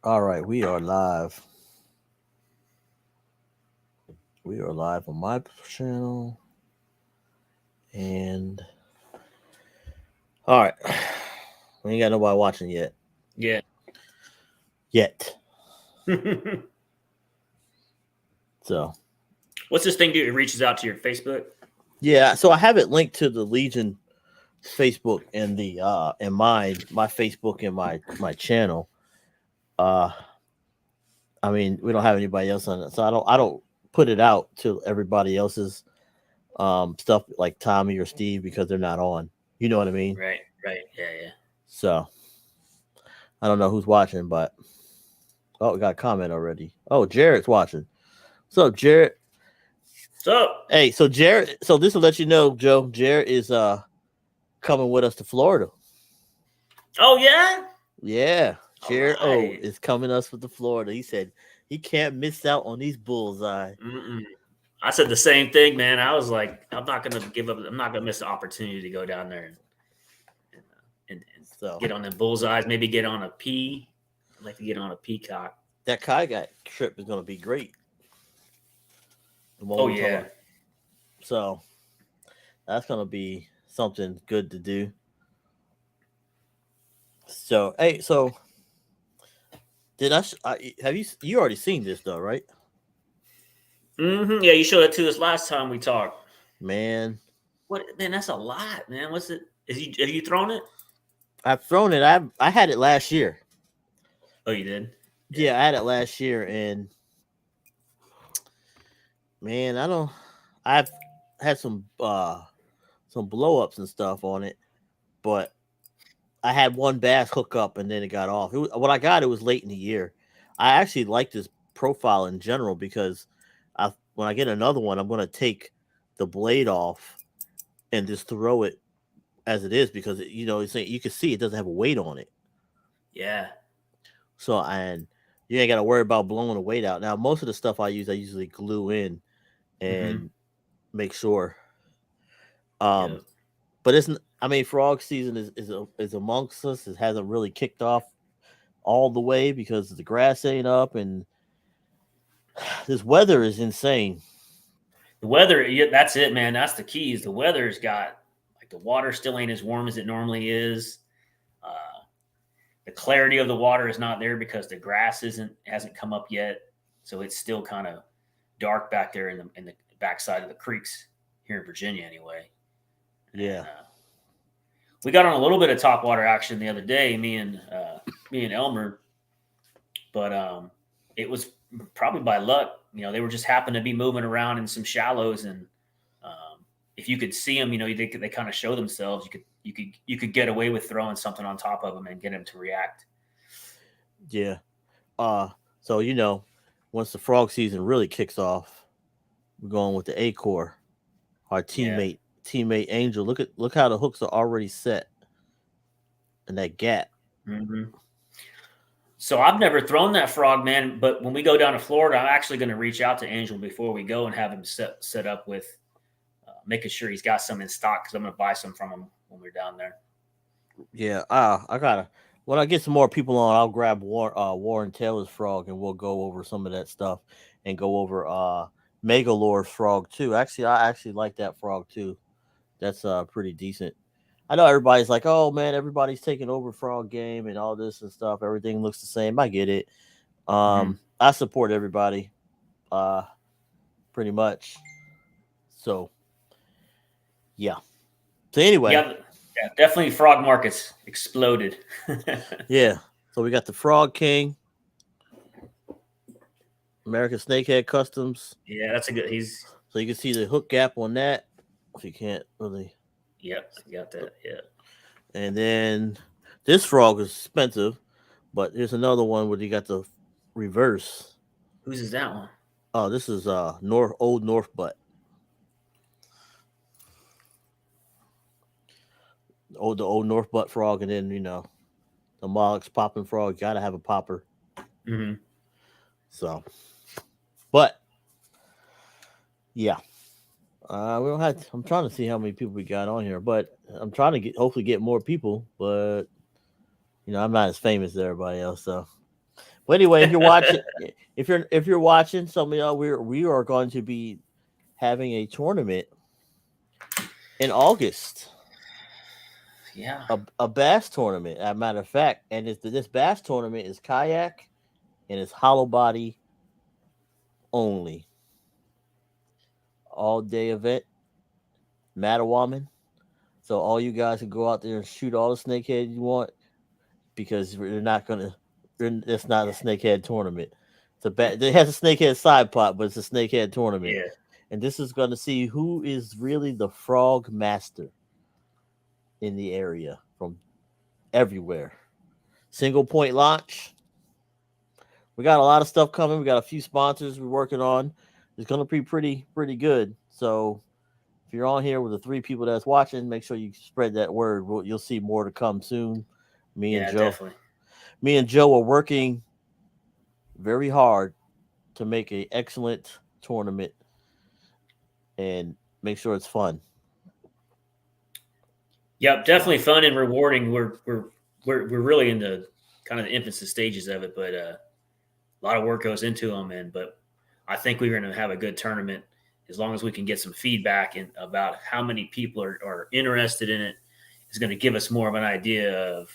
All right, we are live. We are live on my channel. And all right, we ain't got nobody watching yet. Yeah. Yet. So What's this thing do? It reaches out to your Facebook. yeah, so I have it linked to the Legion Facebook and the and my Facebook and my channel. Uh I mean, we don't have anybody else on it, so I don't put it out to everybody else's stuff like Tommy or Steve because they're not on. You know what I mean? Right. Right. Yeah. Yeah. So I don't know who's watching, but oh, we got a comment already. Oh, Jared's watching. What's up, Jared? So. Hey, so Jared, so this will let you know, Joe. Jared is coming with us to Florida. Oh yeah. Yeah, All Jared O right. is coming us with the Florida. He said he can't miss out on these bullseye. Mm-mm. I said the same thing, man. I was like, I'm not gonna give up. I'm not gonna miss the opportunity to go down there and So get on the bullseyes. Maybe get on a P. I'd like to get on a peacock. that kayak trip is going to be great. The one Oh we talking yeah. about. So that's going to be something good to do. So hey, so did have you already seen this though, right? Yeah. You showed it to us last time we talked. Man, What? Man, that's a lot, man. What's it? Have you thrown it? I've thrown it. I had it last year. Oh, you did. Yeah. Yeah, I had it last year, and man, I don't. I've had some blow ups and stuff on it, but I had one bass hook up and then it got off. What I got, it was late in the year. I actually like this profile in general because when I get another one, I'm gonna take the blade off and just throw it as it is because you can see it doesn't have a weight on it. Yeah. So and you ain't got to worry about blowing the weight out. Now most of the stuff I usually glue in Mm-hmm. and make sure. Um, Yeah. but it's I mean frog season is amongst us. It hasn't really kicked off all the way because the grass ain't up and this weather is insane. The weather, yeah, that's it, man. That's the key. Is the weather's got like the water still ain't as warm as it normally is. Uh, the clarity of the water is not there because the grass hasn't come up yet, so it's still kind of dark back there in the backside of the creeks here in Virginia, anyway. And Yeah, we got on a little bit of top water action the other day, me and Elmer, but it was probably by luck. They were just happened to be moving around in some shallows, and if you could see them, they kind of show themselves. You could get away with throwing something on top of them and get them to react. yeah. Uh, so once the frog season really kicks off, we're going with the A core. Our Yeah. teammate Angel. Look how the hooks are already set in that gap. hmm So I've never thrown that frog, man. But when we go down to Florida, I'm actually going to reach out to Angel before we go and have him set up with making sure he's got some in stock because I'm going to buy some from him when we're down there. Yeah, I gotta. When I get some more people on, I'll grab Warren Taylor's frog and we'll go over some of that stuff and go over Megalore's frog too. Actually, I actually like that frog too. That's pretty decent. I know everybody's like, oh man, everybody's taking over frog game and all this and stuff. Everything looks the same. I get it. Mm-hmm. I support everybody, uh, pretty much. So yeah. So anyway, Yeah, definitely frog markets exploded. yeah. So we got the Frog King, American Snakehead Customs. Yeah, that's a good. He's So you can see the hook gap on that. If you can't really, Yep, I got that. Yeah. and then this frog is expensive, but there's another one where you got the reverse. Whose is that one? Oh, this is North Butt. The old North Butt frog, and then the Molluck's popping frog. You gotta have a popper. Mm-hmm. So, but yeah, we don't have. I'm trying to see how many people we got on here, but I'm trying to hopefully get more people. But I'm not as famous as everybody else, so. But anyway, if you're watching, if you're watching, some of y'all, we are going to be having a tournament in August, Yeah. a bass tournament. As a matter of fact, and this bass tournament is kayak and it's hollow body only, all day event, Mattawaman. So all you guys can go out there and shoot all the snakehead you want because they're not gonna. It's not a snakehead tournament. It has a snakehead side pot, but it's a snakehead tournament, Yeah. and this is going to see who is really the frog master in the area from everywhere. Single point launch. We got a lot of stuff coming. We got a few sponsors we're working on. It's going to be pretty good. So if you're on here with the 3 people that's watching, make sure you spread that word. You'll see more to come soon. Me and Yeah, Joe. definitely. Me and Joe are working very hard to make an excellent tournament and make sure it's fun. Yep, definitely fun and rewarding. We're really in the kind of the infancy stages of it, but a lot of work goes into them. But I think we're going to have a good tournament as long as we can get some feedback about how many people are interested in it. Is going to give us more of an idea of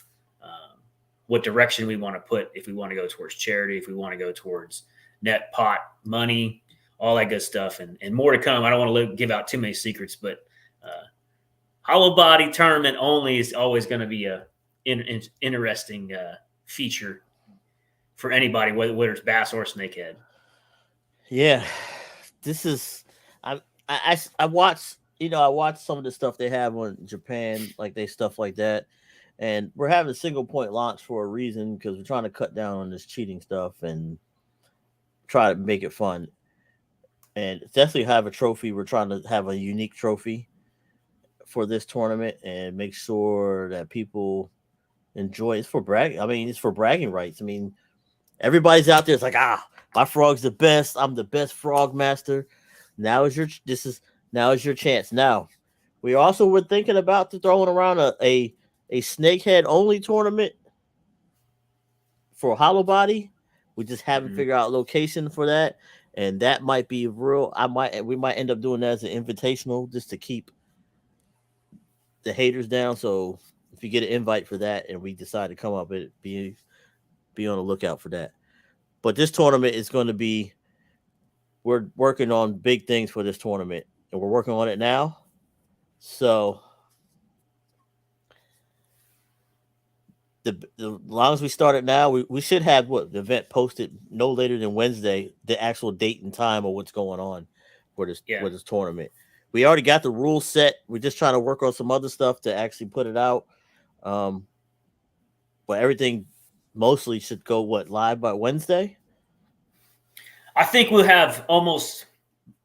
what direction we want to put, if we want to go towards charity, if we want to go towards net pot money, all that good stuff, and more to come. I don't want to give out too many secrets, but hollow body tournament only is always going to be a interesting feature for anybody, whether it's bass or snakehead. Yeah, this is I watched I watched some of the stuff they have on Japan, like they stuff like that, and we're having a single point launch for a reason because we're trying to cut down on this cheating stuff and try to make it fun. And definitely have a trophy. We're trying to have a unique trophy for this tournament and make sure that people enjoy. It's for bragging. I mean, it's for bragging rights. I mean, everybody's out there. It's like, my frog's the best. I'm the best frog master. Now is your chance. Now, we also were thinking about throwing around a snakehead only tournament for hollow body. We just haven't figured out location for that, and that might be real. We might end up doing that as an invitational just to keep the haters down. So if you get an invite for that, and we decide to come up, it be on the lookout for that. But this tournament is going to be. We're working on big things for this tournament, and we're working on it now. So the long as we start it now, we should have the event posted no later than Wednesday, the actual date and time of what's going on for this tournament. We already got the rules set. We're just trying to work on some other stuff to actually put it out. But everything mostly should go live by Wednesday. I think we'll have almost.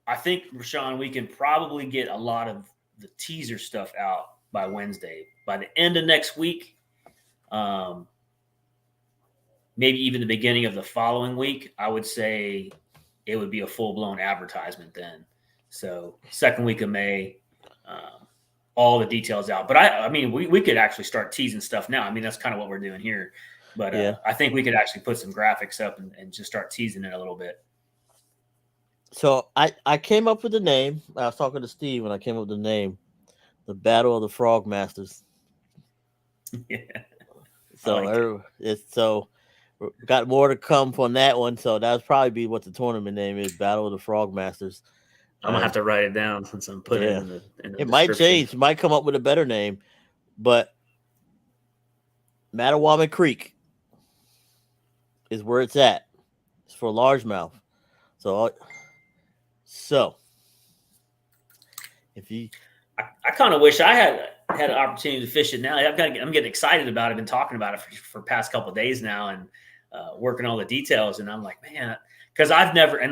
I think, Rashawn, we can probably get a lot of the teaser stuff out by Wednesday. By the end of next week, maybe even the beginning of the following week, I would say it would be a full-blown advertisement then. So second week of May, all the details out. But I mean, we could actually start teasing stuff now. I mean, that's kind of what we're doing here. But I think we could actually put some graphics up and just start teasing it a little bit. So I came up with the name. I was talking to Steve when I came up with the name, the Battle of the Frog Masters. Yeah. So we got more to come from that one. So that'll probably be what the tournament name is: Battle of the Frog Masters. I'm gonna have to write it down since I'm putting it in the It might change. You might come up with a better name, but Mattawaman Creek is where it's at. It's for largemouth. So if you, I kind of wish I had an opportunity to fish it now. I'm getting excited about it. I've been talking about it for past couple of days now and working all the details. And I'm like, man, because I've never, and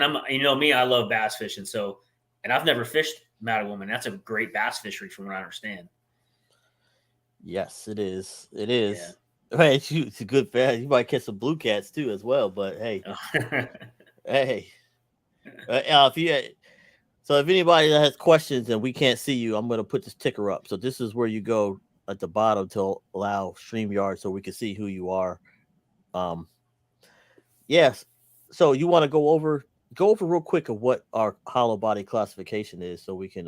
me, I love bass fishing. So, and I've never fished Mattawaman. That's a great bass fishery from what I understand. Yes, it is. It is. Yeah. Hey, it's a good bass. You might catch some blue cats too as well. But hey, hey, if anybody that has questions and we can't see you, I'm going to put this ticker up. So this is where you go at the bottom to allow StreamYard so we can see who you are. Yes. So you want to go over real quick of what our hollow body classification is, so we can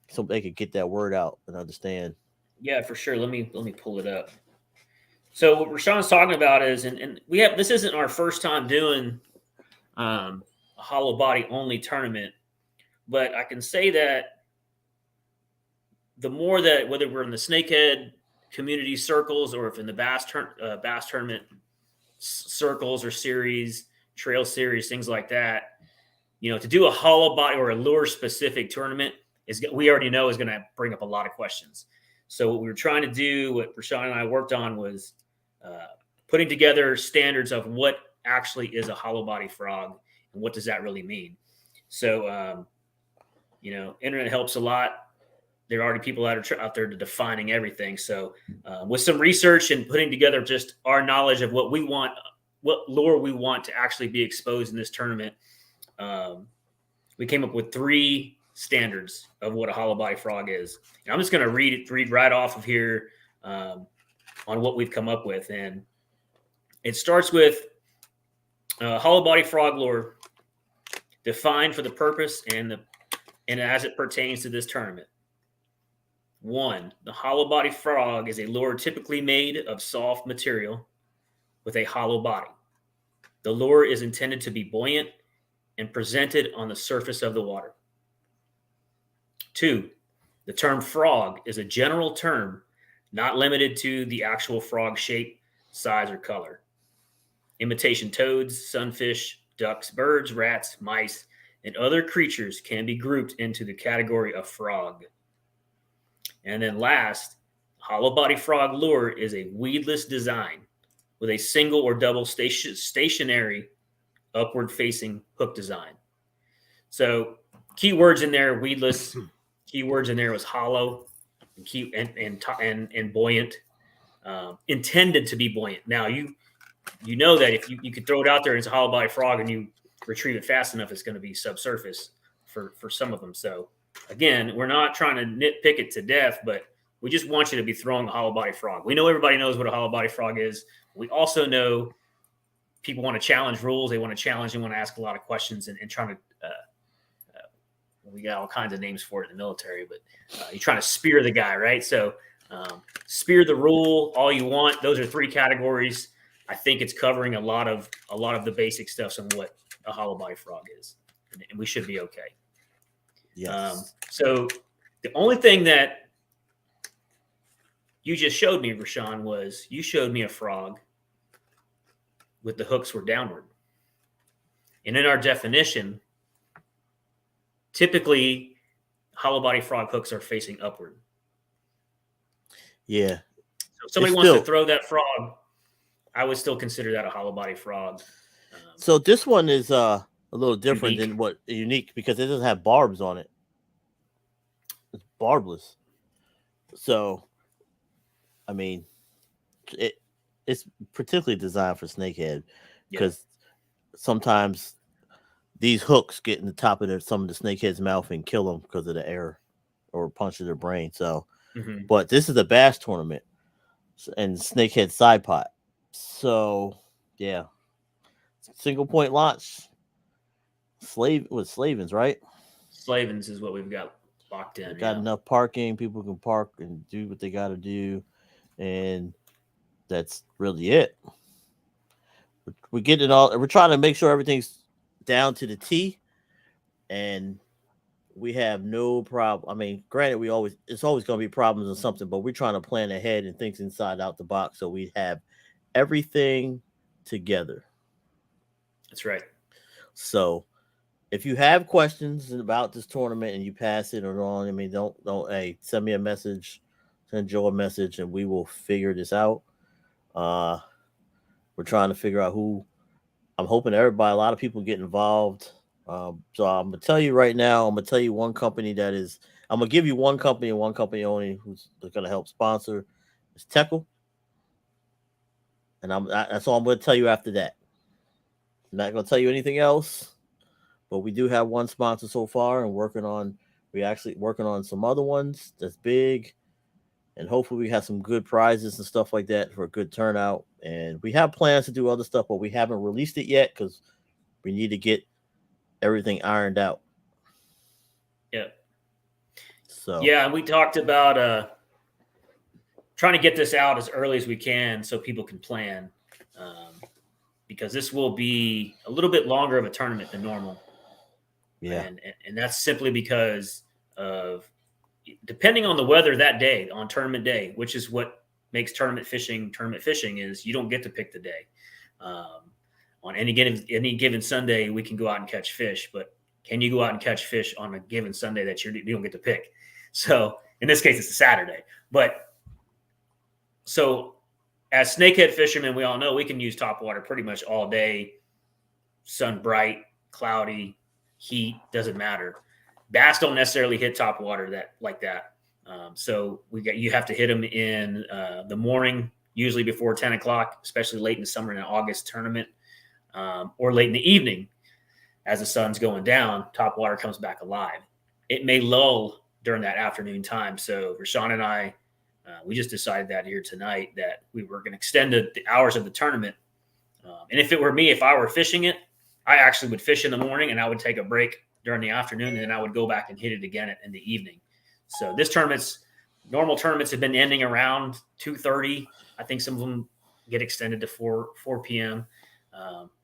so they can get that word out and understand. Yeah, for sure. Let me pull it up. So what Rashawn's talking about is, and we have this isn't our first time doing a hollow body only tournament, but I can say that the more that whether we're in the snakehead community circles or if in the bass tournament circles or series, trail series, things like that, to do a hollow body or a lure specific tournament is we already know is going to bring up a lot of questions. So what we were trying to do, what Rashawn and I worked on, was putting together standards of what actually is a hollow body frog and what does that really mean. So internet helps a lot. There are already people out there defining everything. So with some research and putting together just our knowledge of what we want, what lure we want to actually be exposed in this tournament, we came up with 3 standards of what a hollow body frog is. And I'm just going to read right off of here on what we've come up with. And it starts with hollow body frog lure defined for the purpose and as it pertains to this tournament. 1, the hollow body frog is a lure typically made of soft material with a hollow body. The lure is intended to be buoyant and presented on the surface of the water. 2, the term frog is a general term not limited to the actual frog shape, size, or color. Imitation toads, sunfish, ducks, birds, rats, mice, and other creatures can be grouped into the category of frog. And then last, hollow body frog lure is a weedless design with a single or double stationary upward facing hook design. So keywords in there, weedless. Keywords in there was hollow and buoyant, intended to be buoyant. Now you know that if you could throw it out there and it's a hollow body frog and you retrieve it fast enough, it's going to be subsurface for some of them. So again, we're not trying to nitpick it to death, but we just want you to be throwing a hollow body frog. We know everybody knows what a hollow body frog is. We also know people want to challenge rules. They want to challenge and want to ask a lot of questions and trying to, we got all kinds of names for it in the military, but you're trying to spear the guy, right? So spear the rule all you want. Those are 3 categories. I think it's covering a lot of the basic stuff on what a hollow body frog is, and we should be okay. Yes. So the only thing that you just showed me, Rashawn, was you showed me a frog with the hooks were downward. And in our definition, typically hollow body frog hooks are facing upward. Yeah. So if somebody wants to throw that frog, I would still consider that a hollow body frog. So this one is a little different than what unique because it doesn't have barbs on it. It's barbless. So, I mean, it's particularly designed for snakehead because sometimes these hooks get in the top of some of the snakehead's mouth and kill them because of the air or puncture their brain. So, but this is a bass tournament and snakehead side pot. So, yeah, single point launch. Slavens, right? Slavens is what we've got locked in. Got enough parking. People can park and do what they got to do, and that's really it. We're getting all. We're trying to make sure everything's down to the T, and we have no problem. I mean, granted, it's always going to be problems or something, but we're trying to plan ahead and think inside out the box so we have everything together. That's right. So, if you have questions about this tournament and you pass it or on, I mean, don't send me a message, send Joe a message, and we will figure this out. We're trying to figure out who. I'm hoping a lot of people get involved. So I'm gonna tell you right now. I'm gonna tell you one company that is. I'm gonna give you one company and one company only who's gonna help sponsor. It's Teckle, and that's all I'm gonna tell you after that. I'm not gonna tell you anything else. But we do have one sponsor so far, and we're actually working on some other ones that's big. and hopefully we have some good prizes and stuff like that for a good turnout. And we have plans to do other stuff, but we haven't released it yet because we need to get everything ironed out. Yeah. So Yeah, and we talked about trying to get this out as early as we can so people can plan, because this will be a little bit longer of a tournament than normal, yeah, and that's simply because of depending on the weather that day on tournament day, which is what makes tournament fishing is you don't get to pick the day. On any given Sunday, we can go out and catch fish, but can you go out and catch fish on a given Sunday that you don't get to pick? So in this case, it's a Saturday. But so as snakehead fishermen, we all know we can use top water pretty much all day, sun bright, cloudy, heat, doesn't matter. Bass don't necessarily hit top water like that. So you have to hit them in the morning, usually before 10 o'clock, especially late in the summer in an August tournament, or late in the evening as the sun's going down, top water comes back alive. It may lull during that afternoon time. So Rashawn and I, we just decided that here tonight that we were going to extend the hours of the tournament. And if it were me, if I were fishing it, I actually would fish in the morning and I would take a break during the afternoon, and then I would go back and hit it again in the evening. So normal tournaments have been ending around 2:30. I think some of them get extended to 4 p.m.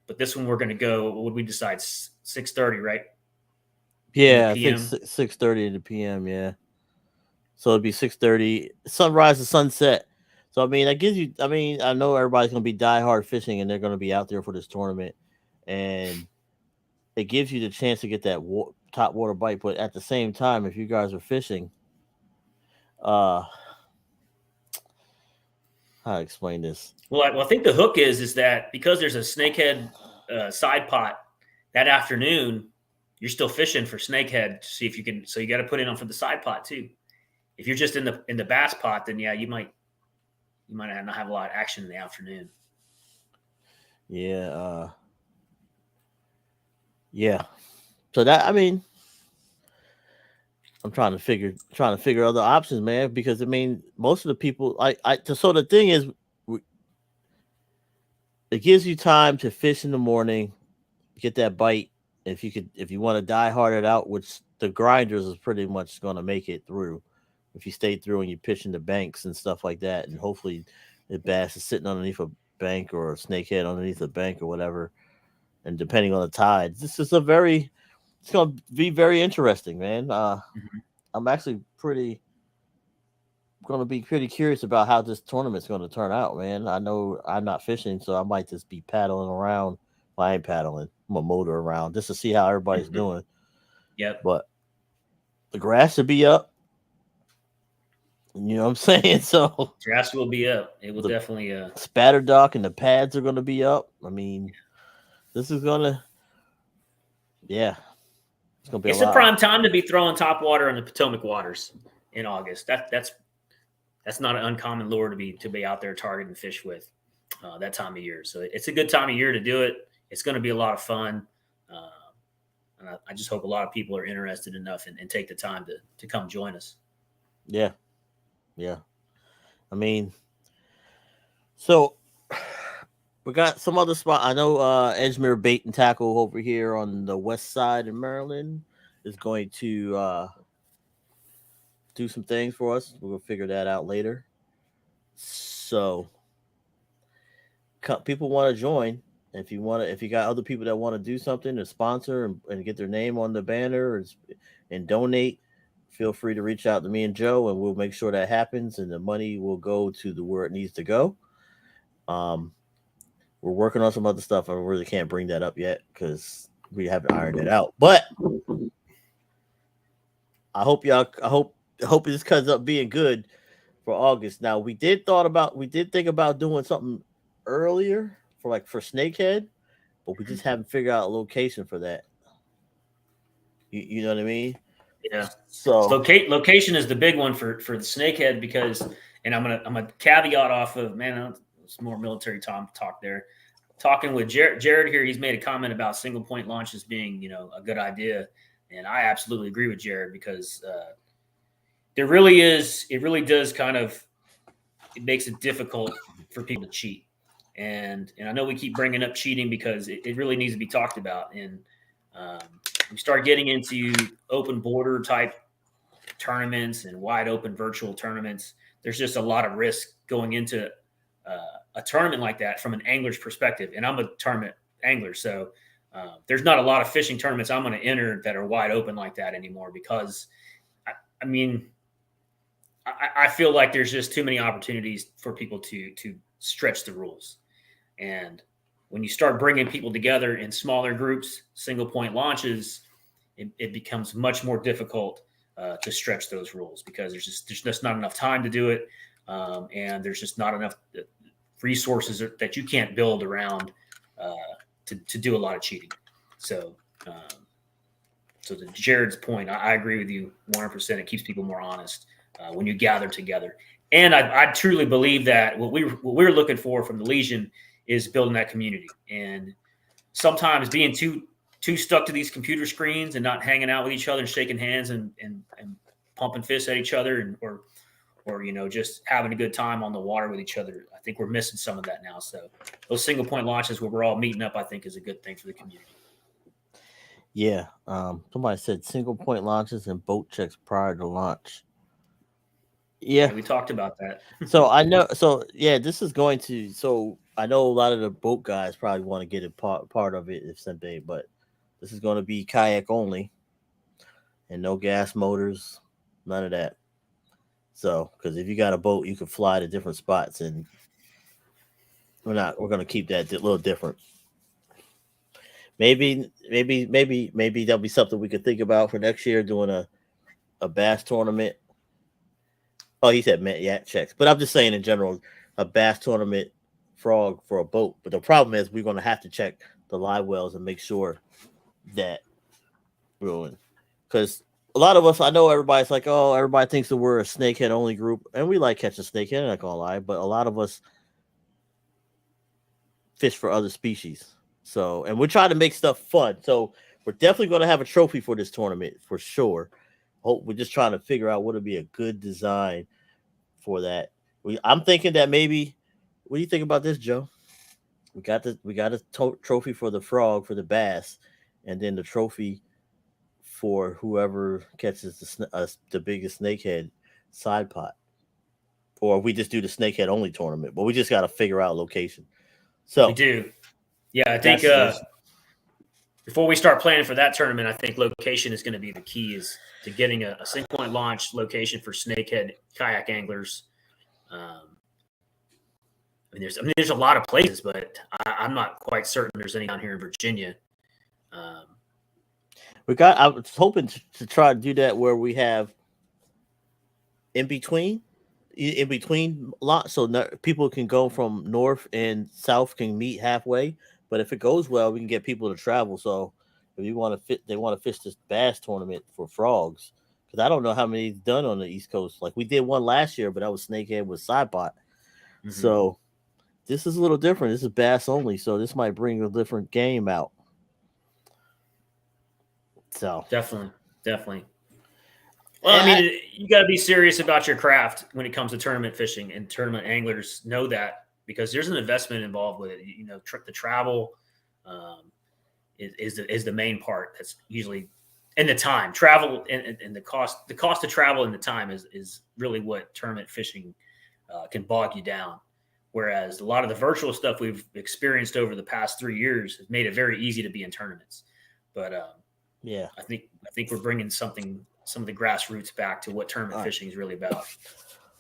But this one we're going to go, what would we decide, 6:30, right? yeah. I think 6:30 in the p.m. Yeah, so it'd be 6:30 sunrise to sunset. So I mean, that gives you. I mean, I know everybody's gonna be diehard fishing, and they're gonna be out there for this tournament, and it gives you the chance to get that top water bite. But at the same time, if you guys are fishing, uh, how to explain this? Well, I think the hook is that because there's a snakehead side pot that afternoon, you're still fishing for snakehead to see if you can. So you got to put in on for the side pot too. If you're just in the bass pot, then yeah, you might not have a lot of action in the afternoon. Yeah, yeah. So that I mean, I'm trying to figure other options, man. Because I mean, most of the people, so the thing is, it gives you time to fish in the morning, get that bite. If you want to die hard it out, which the grinders is pretty much going to make it through. If you stay through and you pitch in the banks and stuff like that, and hopefully the bass is sitting underneath a bank or a snakehead underneath a bank or whatever, and depending on the tide, it's going to be very interesting, man. Mm-hmm. I'm actually going to be pretty curious about how this tournament's going to turn out, man. I know I'm not fishing, so I might just be paddling around. Well, I ain't paddling. I'm a motor around just to see how everybody's doing. Yep. But the grass should be up. You know what I'm saying? So grass will be up. It will definitely. Spatter dock and the pads are going to be up. I mean, this is going to. Yeah. It's going to be It's a prime time to be throwing top water in the Potomac waters in August. That's not an uncommon lure to be out there targeting fish with that time of year. So it's a good time of year to do it. It's going to be a lot of fun. And I just hope a lot of people are interested enough and take the time to come join us. Yeah. Yeah. I mean, so we got some other spot. I know Edgemere Bait and Tackle over here on the west side of Maryland is going to do some things for us. We'll figure that out later. So people want to join. If you got other people that want to do something to sponsor and get their name on the banner and donate, feel free to reach out to me and Joe, and we'll make sure that happens, and the money will go to where it needs to go. We're working on some other stuff. I really can't bring that up yet because we haven't ironed it out. But I hope this comes up being good for August. Now we did think about doing something earlier for Snakehead, but we just haven't figured out a location for that. You know what I mean? Yeah. So location is the big one for the Snakehead because, and I'm gonna caveat off of it's more military talk there. Talking with Jared here, he's made a comment about single point launches being a good idea, and I absolutely agree with Jared because there really is. It really does it makes it difficult for people to cheat. And I know we keep bringing up cheating because it really needs to be talked about. And um, we start getting into open border type tournaments and wide open virtual tournaments. There's just a lot of risk going into a tournament like that from an angler's perspective. And I'm a tournament angler, so there's not a lot of fishing tournaments I'm going to enter that are wide open like that anymore because, I mean, I feel like there's just too many opportunities for people to stretch the rules. And when you start bringing people together in smaller groups, single point launches, it becomes much more difficult to stretch those rules because there's just not enough time to do it, and there's just not enough resources that you can't build around to do a lot of cheating. So, so to Jared's point, I agree with you 100%. It keeps people more honest when you gather together. And I truly believe that what we're looking for from the Legion is building that community. And sometimes being too stuck to these computer screens and not hanging out with each other and shaking hands and pumping fists at each other or just having a good time on the water with each other. I think we're missing some of that now. So those single point launches where we're all meeting up, I think is a good thing for the community. Yeah. Somebody said single point launches and boat checks prior to launch. Yeah, we talked about that. So I know. So yeah, this is going to. So I know a lot of the boat guys probably want to get a part of it if someday, but this is going to be kayak only, and no gas motors, none of that. So because if you got a boat, you can fly to different spots, and we're going to keep that a little different. Maybe that'll be something we could think about for next year, doing a bass tournament. Oh, he said yak checks, but I'm just saying in general, a bass tournament frog for a boat. But the problem is we're going to have to check the live wells and make sure that because a lot of us, I know everybody's like, oh, everybody thinks that we're a snakehead only group, and we like catching snakehead. I'm not gonna lie, but a lot of us fish for other species. So, and we're trying to make stuff fun. So we're definitely going to have a trophy for this tournament for sure. We're just trying to figure out what would be a good design for that. I'm thinking that maybe. What do you think about this, Joe? We got a trophy for the frog for the bass, and then the trophy for whoever catches the biggest snakehead side pot, or we just do the snakehead only tournament. But we just got to figure out location. So we do. Yeah, I think before we start planning for that tournament, I think location is going to be the key is to getting a single point launch location for snakehead kayak anglers. There's a lot of places, but I'm not quite certain there's any down here in Virginia. I was hoping to try to do that where we have in between lots, so people can go from north and south can meet halfway. But if it goes well, we can get people to travel. So if you want to they want to fish this bass tournament for frogs, because I don't know how many done on the East Coast. Like we did one last year, but that was snakehead with side pot. Mm-hmm. So this is a little different. This is bass only, so this might bring a different game out. So definitely. Well, you got to be serious about your craft when it comes to tournament fishing, and tournament anglers know that because there's an investment involved with it. The travel is the main part. That's usually, and the time travel and the cost of travel and the time is really what tournament fishing can bog you down. Whereas a lot of the virtual stuff we've experienced over the past 3 years has made it very easy to be in tournaments. But yeah, I think we're bringing some of the grassroots back to what tournament fishing is really about.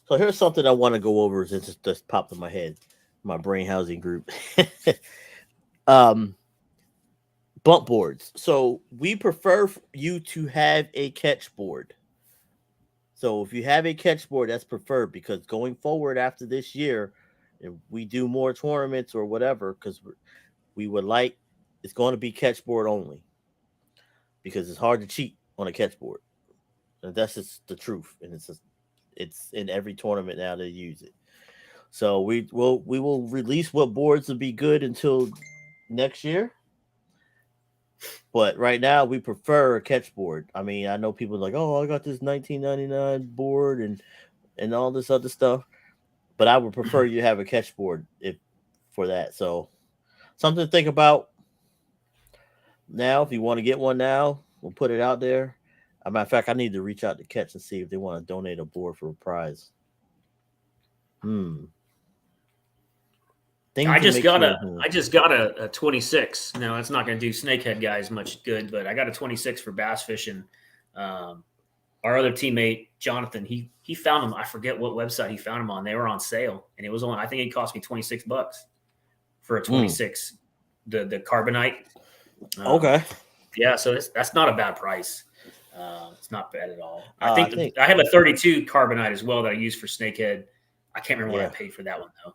So here's something I want to go over since it just popped in my head, my brain housing group. Bump boards. So we prefer you to have a catch board. So if you have a catch board, that's preferred because going forward after this year, if we do more tournaments or whatever, because we would like, it's going to be catch board only because it's hard to cheat on a catch board. And that's just the truth. And it's in every tournament now they use it. So we will release what boards will be good until next year. But right now, we prefer a catch board. I mean, I know people are like, "Oh, I got this 1999 board and all this other stuff," but I would prefer you have a catch board if for that. So something to think about now. If you want to get one now, we'll put it out there. As a matter of fact, I need to reach out to Catch and see if they want to donate a board for a prize. Hmm. Things I to just make got sure. a I just got a 26. Now it's not going to do snakehead guys much good, but I got a 26 for bass fishing. Um, our other teammate Jonathan, he found them. I forget what website he found them on. They were on sale, and it was on. I think it cost me $26 for a Hmm. 26. The carbonite. Okay. Yeah, so that's not a bad price. It's not bad at all. I I think think I have a 32 carbonite as well that I use for snakehead. I can't remember what I yeah, paid for that one though.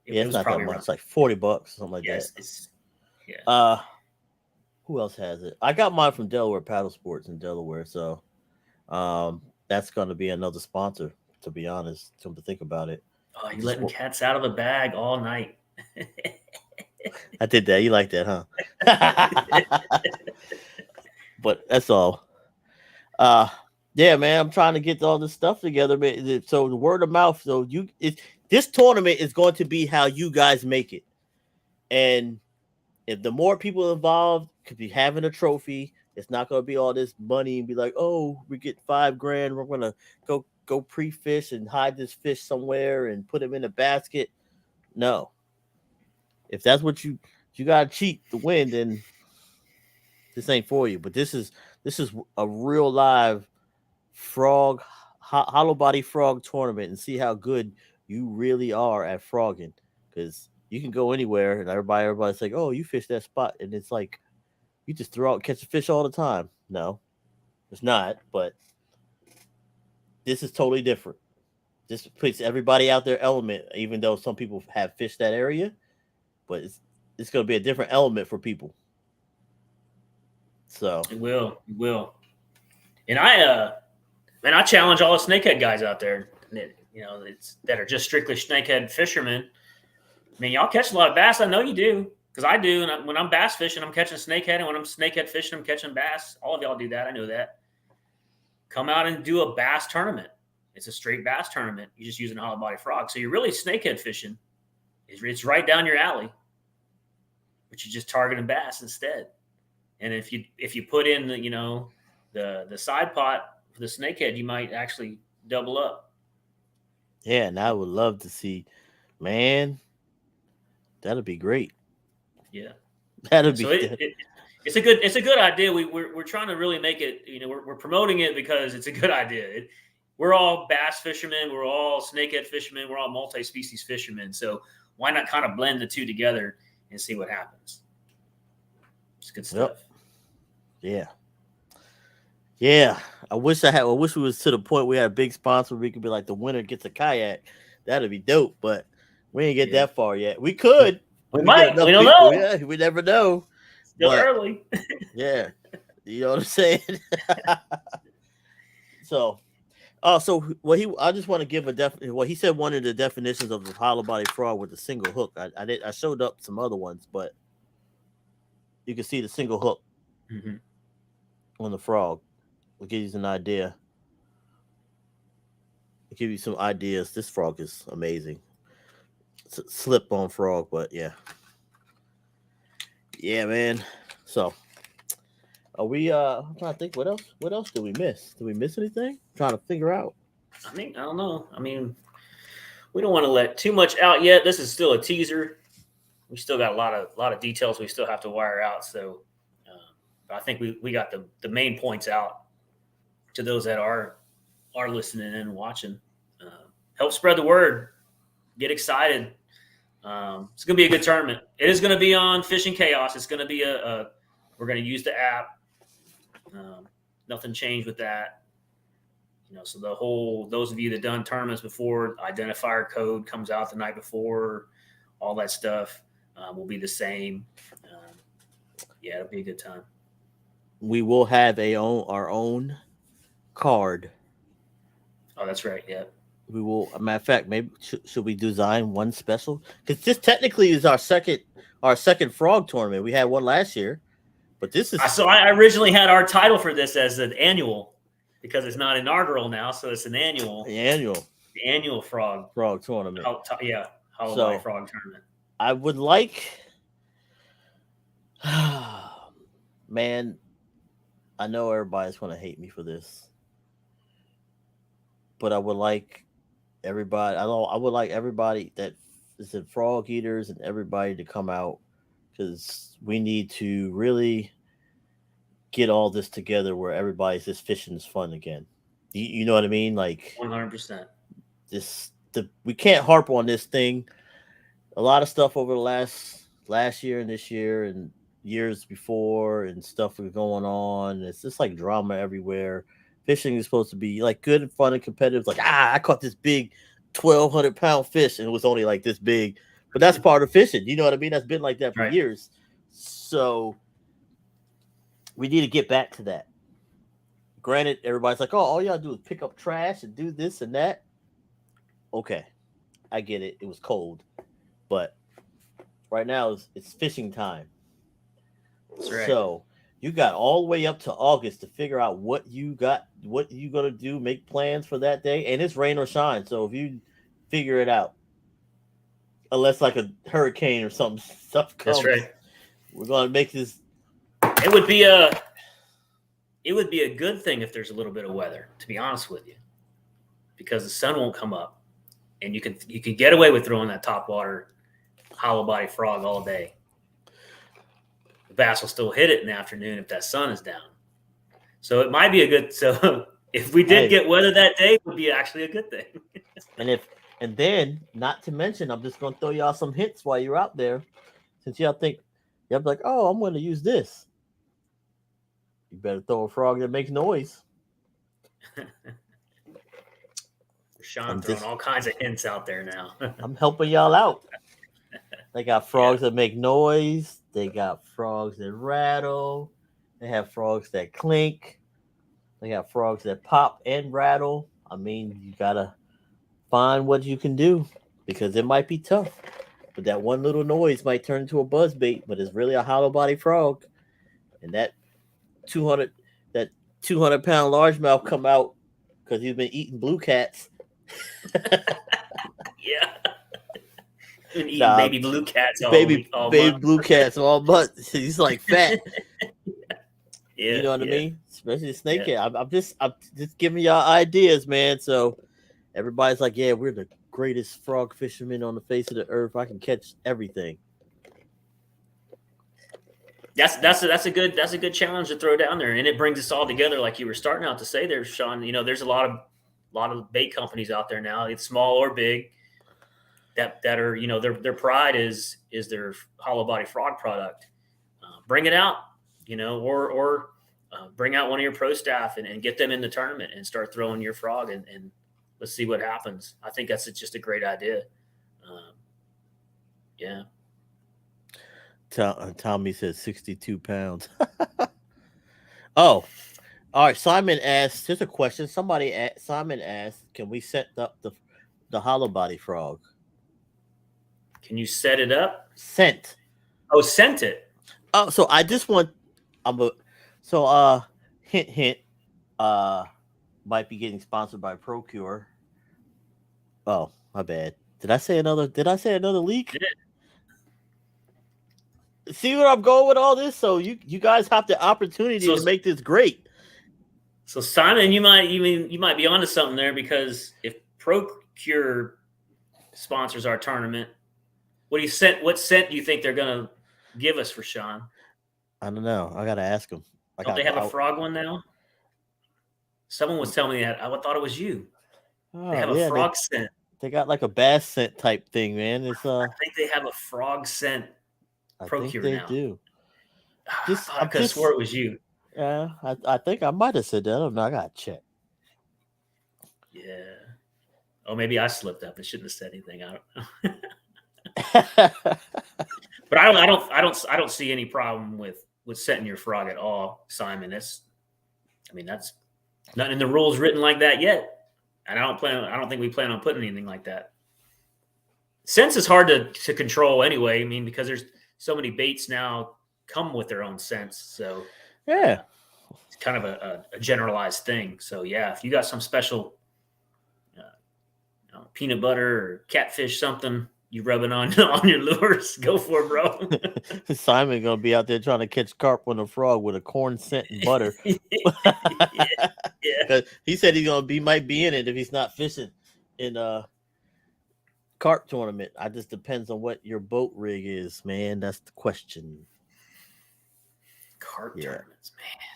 yeah. It It's was not that probably much. around. It's like $40, something like that. Yes, it's yeah. Uh, who else has it? I got mine from Delaware Paddle Sports in Delaware, so that's going to be another sponsor. To be honest, come to think about it, Oh, I you just letting cats out of the bag all night. I did that. You like that, huh? But that's all. Uh, yeah, man. I'm trying to get all this stuff together, man. So the word of mouth. So this tournament is going to be how you guys make it, and if the more people involved could be having a trophy, it's not going to be all this money and be like, oh, we get $5,000. We're going to go pre-fish and hide this fish somewhere and put him in a basket. No, if that's what you got to cheat to win, then this ain't for you. But this is a real live frog, hollow body frog tournament, and see how good you really are at frogging. Because you can go anywhere and everybody's like, oh, you fish that spot, and it's like you just throw out catch a fish all the time. No, it's not. But this is totally different. This puts everybody out their element, even though some people have fished that area, but it's going to be a different element for people. So It will. And I challenge all the snakehead guys out there. That are just strictly snakehead fishermen. I mean, y'all catch a lot of bass. I know you do, because I do. And when I'm bass fishing, I'm catching snakehead, and when I'm snakehead fishing, I'm catching bass. All of y'all do that. I know that. Come out and do a bass tournament. It's a straight bass tournament. You're just using a hollow body frog, so you're really snakehead fishing. It's right down your alley, but you're just targeting bass instead. And if you put in the side pot for the snakehead, you might actually double up. yeah, and I would love to see, man. That'd be great. Yeah. That'd So be it's a good idea. We're trying to really make it. We're promoting it because it's a good idea. We're all bass fishermen. We're all snakehead fishermen. We're all multi-species fishermen. So why not kind of blend the two together and see what happens? It's good stuff. Yep. Yeah. I wish we was to the point we had a big sponsor. We could be like the winner gets a kayak. That'd be dope. But we ain't get that far yet. We could. We get might. enough We don't people. know. Yeah, we never know. Still But early. yeah, you know what I'm saying. So, I just want to give he said one of the definitions of the hollow body frog with a single hook. I showed up some other ones, but you can see the single hook on the frog. Will give you an idea. I'll give you some ideas. This frog is amazing. It's a slip-on frog, but yeah, man. So, are we? I'm trying to think. What else? What else did we miss? Did we miss anything? I'm trying to figure out. I don't know. We don't want to let too much out yet. This is still a teaser. We still got a lot of details we still have to wire out. So, I think we got the main points out to those that are listening and watching. Help spread the word. Get excited. It's going to be a good tournament. It is going to be on Fishing Chaos. It's going to be we're going to use the app. Nothing changed with that. So those of you that done tournaments before, identifier code comes out the night before, all that stuff will be the same. Yeah, it'll be a good time. We will have our own card. Oh, that's right. Yeah. We will. As a matter of fact, maybe should we design one special? Because this technically is our second frog tournament. We had one last year, But this is So I originally had our title for this as an annual because it's not inaugural now, so it's an annual. the annual frog tournament. Hollow Body Frog tournament. I would like, man. I know everybody's going to hate me for this, but I would like everybody. I would like everybody that is in Frog Eaters and everybody to come out because we need to really get all this together where everybody's just fishing is fun again. You know what I mean? Like 100%. We can't harp on this thing. A lot of stuff over the last year and this year and years before and stuff was going on. It's just like drama everywhere. Fishing is supposed to be like good and fun and competitive. Like, I caught this big 1,200-pound fish and it was only like this big. But that's part of fishing. You know what I mean? That's been like that for years. So we need to get back to that. Granted, everybody's like, oh, all you gotta do is pick up trash and do this and that. Okay, I get it. It was cold. But right now it's fishing time. That's right. So you got all the way up to August to figure out what you gonna do, make plans for that day, and it's rain or shine. So if you figure it out, unless like a hurricane or stuff comes, that's right. We're gonna make this. It would be a good thing if there's a little bit of weather, to be honest with you, because the sun won't come up, and you can get away with throwing that topwater hollow body frog all day. The bass will still hit it in the afternoon if that sun is down. So it might be a good. So if we did get weather that day, it would be actually a good thing. and then not to mention, I'm just gonna throw y'all some hints while you're out there, since y'all think y'all be like, oh, I'm gonna use this. You better throw a frog that makes noise. Sean throwing all kinds of hints out there now. I'm helping y'all out. They got frogs that make noise. They got frogs that rattle. They have frogs that clink. They got frogs that pop and rattle. I mean, you gotta find what you can do because it might be tough. But that one little noise might turn into a buzz bait, but it's really a hollow body frog. And that 200-pound largemouth come out because he's been eating blue cats. Yeah. Been eating baby blue cats all baby month. Blue cats all month. He's like fat. Yeah, you know what I mean? Especially snakehead. Yeah. I'm just giving y'all ideas, man. So everybody's like, yeah, we're the greatest frog fishermen on the face of the earth. I can catch everything. That's a good challenge to throw down there, and it brings us all together, like you were starting out to say there, Sean. You know, there's a lot of bait companies out there now, it's small or big, that are, you know, their pride is their hollow body frog product. Bring it out, you know, or bring out one of your pro staff and get them in the tournament and start throwing your frog and let's see what happens. I think that's just a great idea. Yeah. Tommy says 62 pounds. Oh, all right. Simon asked, here's a question. Simon asked, can we set up the hollow body frog? Can you set it up? Sent. Oh, sent it. Oh, so I just want, hint, might be getting sponsored by Procure. Oh, my bad. Did I say another leak? Yeah. See where I'm going with all this? So you guys have the opportunity to make this great. So Simon, you might be onto something there, because if Procure sponsors our tournament, what scent do you think they're gonna give us for Sean? I don't know. I gotta ask them. Don't they have a frog one now? Someone was telling me that. I thought it was you. They have a frog scent. They got like a bass scent type thing, man. It's I think they have a frog scent. Procure they now. Do. I could have swore it was you. Yeah, I think I might have said that. I don't know. I gotta check. Yeah. Oh, maybe I slipped up and shouldn't have said anything. I don't know. But I don't see any problem with setting your frog at all, Simon. That's not in the rules written like that yet. And I don't think we plan on putting anything like that. Scents is hard to control anyway. I mean, because there's so many baits now come with their own scents. So Yeah. it's kind of a generalized thing. So yeah, if you got some special peanut butter or catfish something you rubbing on on your lures, go for it, bro. Simon gonna be out there trying to catch carp on a frog with a corn scent and butter. Yeah, yeah. 'Cause he said might be in it if he's not fishing in carp tournament. I just depends on what your boat rig is, man. That's the question. Carp tournaments, man.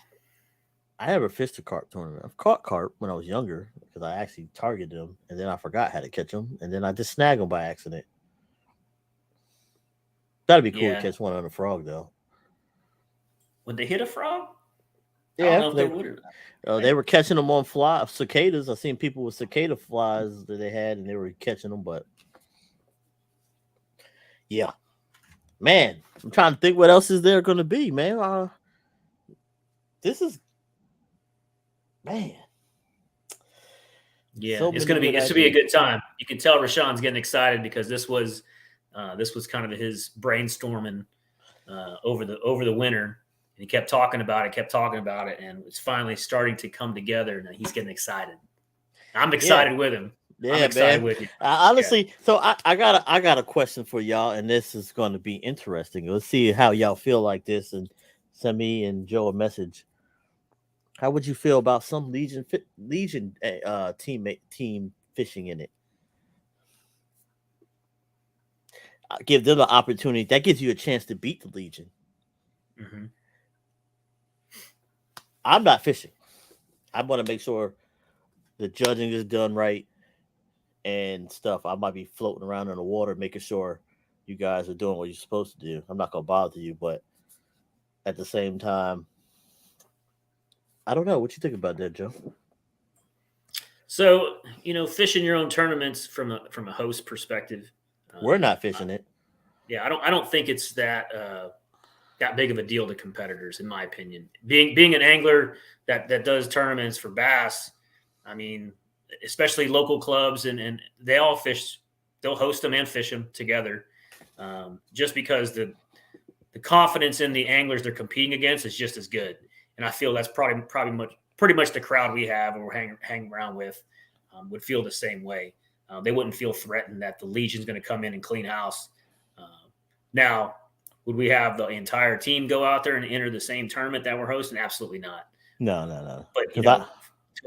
I never fished a carp tournament. I've caught carp when I was younger because I actually targeted them, and then I forgot how to catch them, and then I just snagged them by accident. That'd be cool to catch one on a frog, though. Would they hit a frog? Yeah, I don't know if they would. They were catching them on cicadas. I've seen people with cicada flies that they had, and they were catching them. But yeah, man, I'm trying to think what else is there going to be, man. This is, man. Yeah, it's gonna be a good time. You can tell Rashawn's getting excited because this was kind of his brainstorming over the winter, and he kept talking about it, and it's finally starting to come together, and he's getting excited. I'm excited with him. Yeah, I'm excited man. with you. Honestly, so I got a question for y'all, and this is going to be interesting. Let's see how y'all feel like this, and send me and Joe a message. How would you feel about some Legion team fishing in it? Give them an opportunity. That gives you a chance to beat the Legion. Mm-hmm. I'm not fishing. I want to make sure the judging is done right and stuff. I might be floating around in the water, making sure you guys are doing what you're supposed to do. I'm not going to bother you, but at the same time, I don't know. What you think about that, Joe? So, fishing your own tournaments from a host perspective, we're not fishing it. Yeah, I don't think it's that big of a deal to competitors, in my opinion. Being an angler that does tournaments for bass, I mean, especially local clubs, and they all fish. They'll host them and fish them together, just because the confidence in the anglers they're competing against is just as good. And I feel that's pretty much the crowd we have or we're hanging around with would feel the same way. They wouldn't feel threatened that the Legion's going to come in and clean house. Now, would we have the entire team go out there and enter the same tournament that we're hosting? Absolutely not. No. But to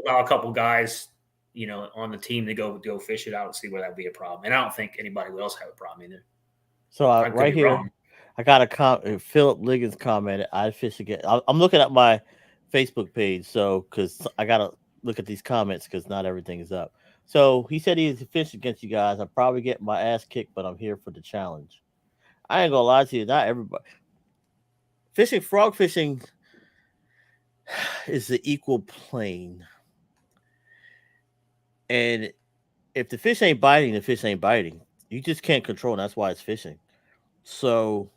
allow a couple guys, on the team to go fish it out and see where that would be a problem. And I don't think anybody else have a problem either. So right here, wrong. I got a Philip Liggins commented, "I'd fish again." I'm looking at my Facebook page, so because I gotta look at these comments because not everything is up. So he said he's fish against you guys. I probably get my ass kicked, but I'm here for the challenge. I ain't gonna lie to you, not everybody. Frog fishing is the equal plane. And if the fish ain't biting, the fish ain't biting. You just can't control, and that's why it's fishing. So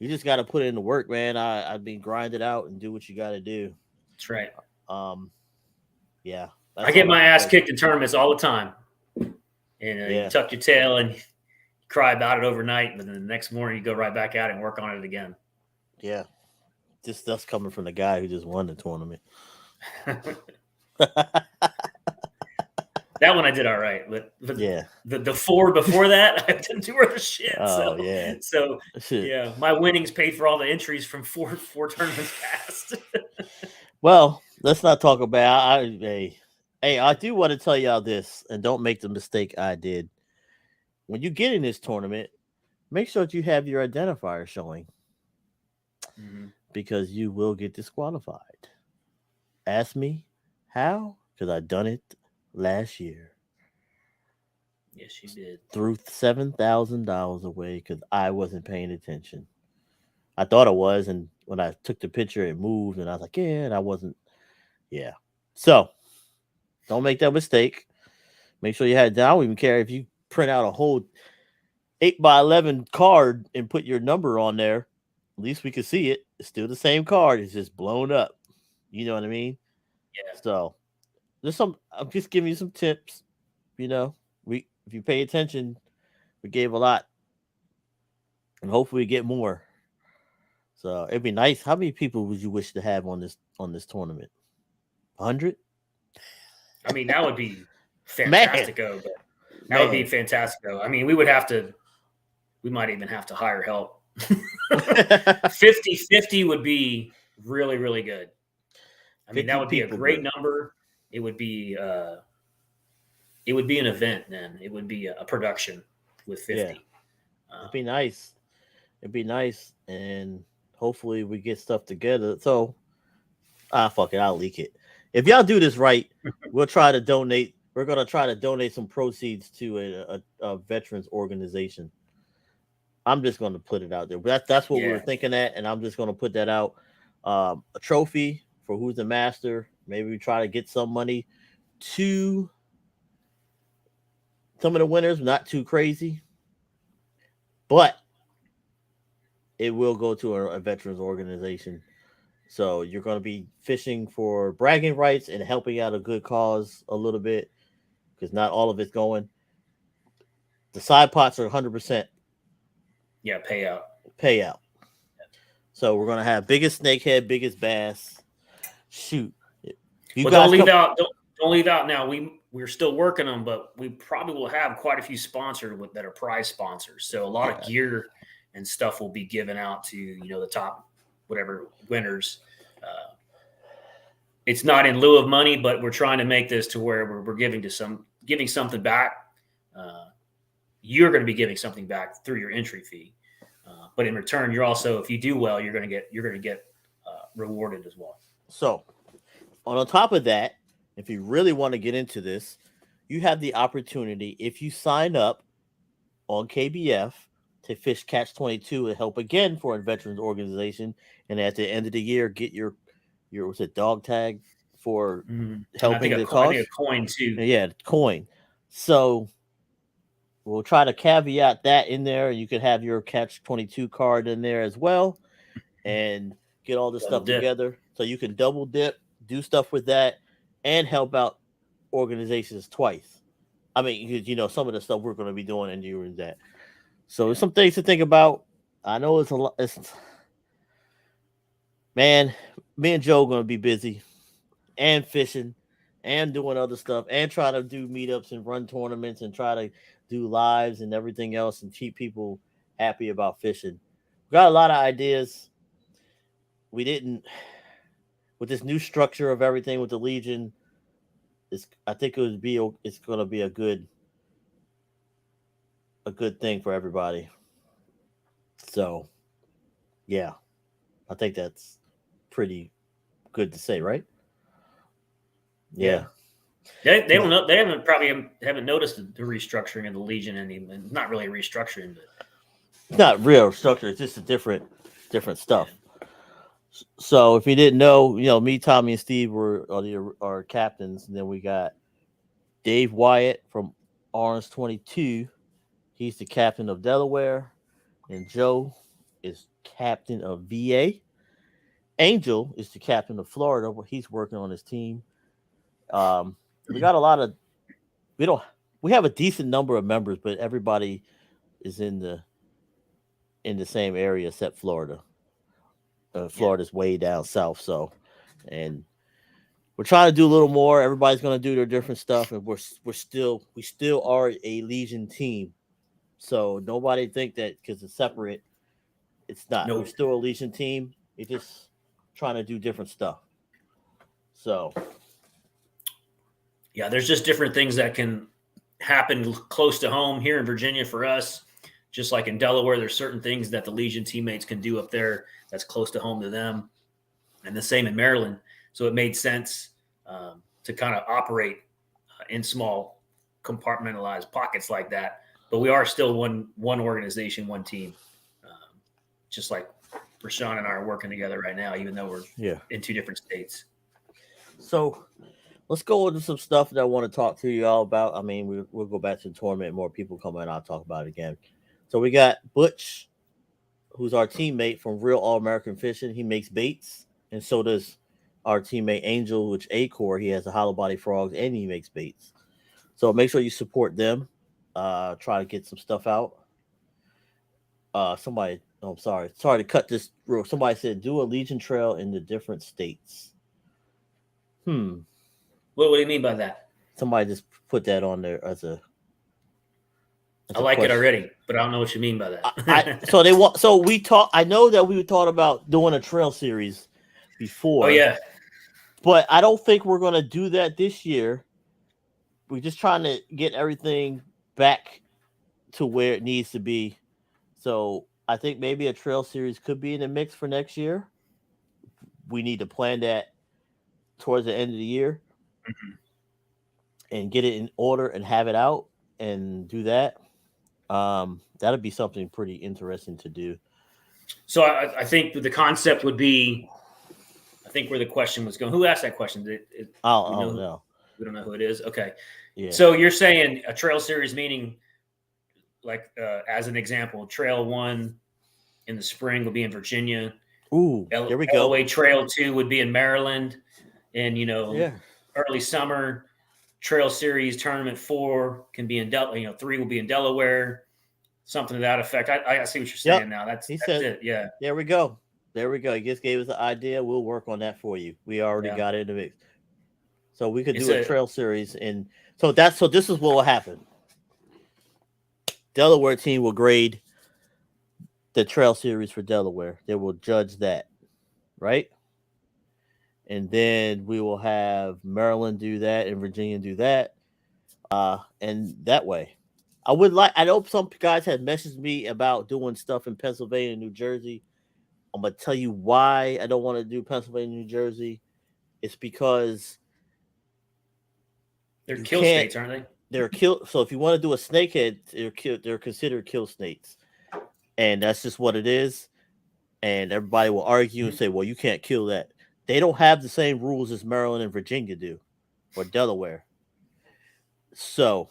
you just got to put in the work, man. I've been grinded out and do what you got to do. That's right. Yeah. I get my ass kicked in tournaments all the time. And you tuck your tail and you cry about it overnight, but then the next morning you go right back out and work on it again. Yeah. Just that's coming from the guy who just won the tournament. That one I did all right, but yeah, the four before that I didn't do worth a shit. So my winnings paid for all the entries from four tournaments past. Well, let's not talk about. I do want to tell y'all this, and don't make the mistake I did. When you get in this tournament, make sure that you have your identifier showing, because you will get disqualified. Ask me how, because I done it last year. Yes, you did. Threw $7,000 away because I wasn't paying attention. I thought I was, and when I took the picture, it moved, and I was like, yeah, and I wasn't. Yeah. So don't make that mistake. Make sure you had it down. I don't even care if you print out a whole 8x11 card and put your number on there. At least we can see it. It's still the same card. It's just blown up. You know what I mean? Yeah. So I'm just giving you some tips. If you pay attention, we gave a lot, and hopefully we get more. So it'd be nice. How many people would you wish to have on this tournament? 100? I mean, that would be Man, fantastico, but that would be man. fantastico. I mean, we might even have to hire help. 50-50 would be really, really good. I mean, that would be a great number. It would be an event then. It would be a production with 50. Yeah. It'd be nice. It'd be nice. And hopefully we get stuff together. So, fuck it. I'll leak it. If y'all do this right, we'll try to donate. We're going to try to donate some proceeds to a veterans organization. I'm just going to put it out there. But that's what we were thinking at. And I'm just going to put that out. A trophy for who's the master. Maybe we try to get some money to some of the winners. Not too crazy. But it will go to a veterans organization. So you're going to be fishing for bragging rights and helping out a good cause a little bit because not all of it's going. The side pots are 100%. Yeah, payout. So we're going to have biggest snakehead, biggest bass. Shoot. Don't leave out now. We're still working them, but we probably will have quite a few sponsors that are prize sponsors. So a lot of gear and stuff will be given out to the top whatever winners. It's not in lieu of money, but we're trying to make this to where we're giving something back. You're going to be giving something back through your entry fee, but in return, you're also, if you do well, you're going to get rewarded as well. So, on top of that, if you really want to get into this, you have the opportunity if you sign up on KBF to fish Catch 22 and help again for a veterans organization, and at the end of the year get your what's it, dog tag for helping the cause. I think a coin too. Yeah, coin. So we'll try to caveat that in there. You could have your Catch 22 card in there as well, and get all this stuff together so you can double dip, do stuff with that, and help out organizations twice. I mean, some of the stuff we're going to be doing and doing that. So there's some things to think about. I know it's a lot. Man, me and Joe going to be busy and fishing and doing other stuff and try to do meetups and run tournaments and try to do lives and everything else and keep people happy about fishing. We got a lot of ideas. We didn't, with this new structure of everything with the Legion, I think it's going to be a good thing for everybody. So, yeah, I think that's pretty good to say, right? Yeah. They don't know. They haven't noticed the restructuring of the Legion and not really a restructuring, but it's not real structure. It's just a different stuff. Yeah. So if you didn't know, me, Tommy, and Steve are our captains, and then we got Dave Wyatt from Orange 22. He's the captain of Delaware, and Joe is captain of VA. Angel is the captain of Florida, where he's working on his team. We got a lot of we have a decent number of members, but everybody is in the same area except Florida. Florida's way down south, so and we're trying to do a little more. Everybody's going to do their different stuff, and we still are a Legion team. So nobody think that because it's separate, it's not. Nope. We're still a Legion team. We're just trying to do different stuff. So, yeah, there's just different things that can happen close to home here in Virginia for us. Just like in Delaware, there's certain things that the Legion teammates can do up there that's close to home to them, and the same in Maryland. So it made sense to kind of operate in small compartmentalized pockets like that. But we are still one organization, one team. Just like Rashawn and I are working together right now, even though we're in two different states. So let's go into some stuff that I want to talk to you all about. I mean, we'll go back to the tournament. More people come in. I'll talk about it again. So we got Butch, who's our teammate from Real All American Fishing. He makes baits, and so does our teammate Angel, which A-Core. He has the hollow body frogs, and he makes baits. So make sure you support them. Try to get some stuff out. Somebody Oh, I'm sorry. Sorry to cut this real. Somebody said do a Legion Trail in the different states. What do you mean by that? Somebody just put that on there I as a like it question. already, but I don't know what you mean by I that. so they want so we talk. I know that we thought about doing a trail series Oh before, yeah, but I don't think we're gonna do that this year. We're just trying to get everything back to where it needs to be. So I think maybe a trail series could be in the mix for next year. We need to plan that towards the end of the year and get it in order and have it out and do that. That'd be something pretty interesting to do. so I think the concept would be. I think where the question was going. Who asked that question? I We don't know. know. We don't know who it is. Okay, Yeah. so you're saying a trail series, meaning like as an example, Trail 1 in the spring will be in Virginia. Ooh, there we go. LOA Trail 2 would be in Maryland, and Yeah. early summer Trail Series Tournament 4 can be in 3 will be in Delaware, something to that effect. I see what you're saying Yep. now. That's He said, it. Yeah, there we go. There we go. He just gave us an idea. We'll work on that for you. We already yeah. got it in the mix. So we could It's do a a trail series. And so this is what will happen. Delaware team will grade the trail series for Delaware. They will judge that, right? And then we will have Maryland do that and Virginia do that. And that way. I know some guys had messaged me about doing stuff in Pennsylvania and New Jersey. I'm gonna tell you why I don't want to do Pennsylvania, New Jersey. It's because they're you kill can't. states, aren't they? They're kill. So if you want to do a snakehead, they're considered kill snakes, and that's just what it is. And everybody will argue and Mhm. say, "Well, you can't kill that." They don't have the same rules as Maryland and Virginia do, or Delaware. So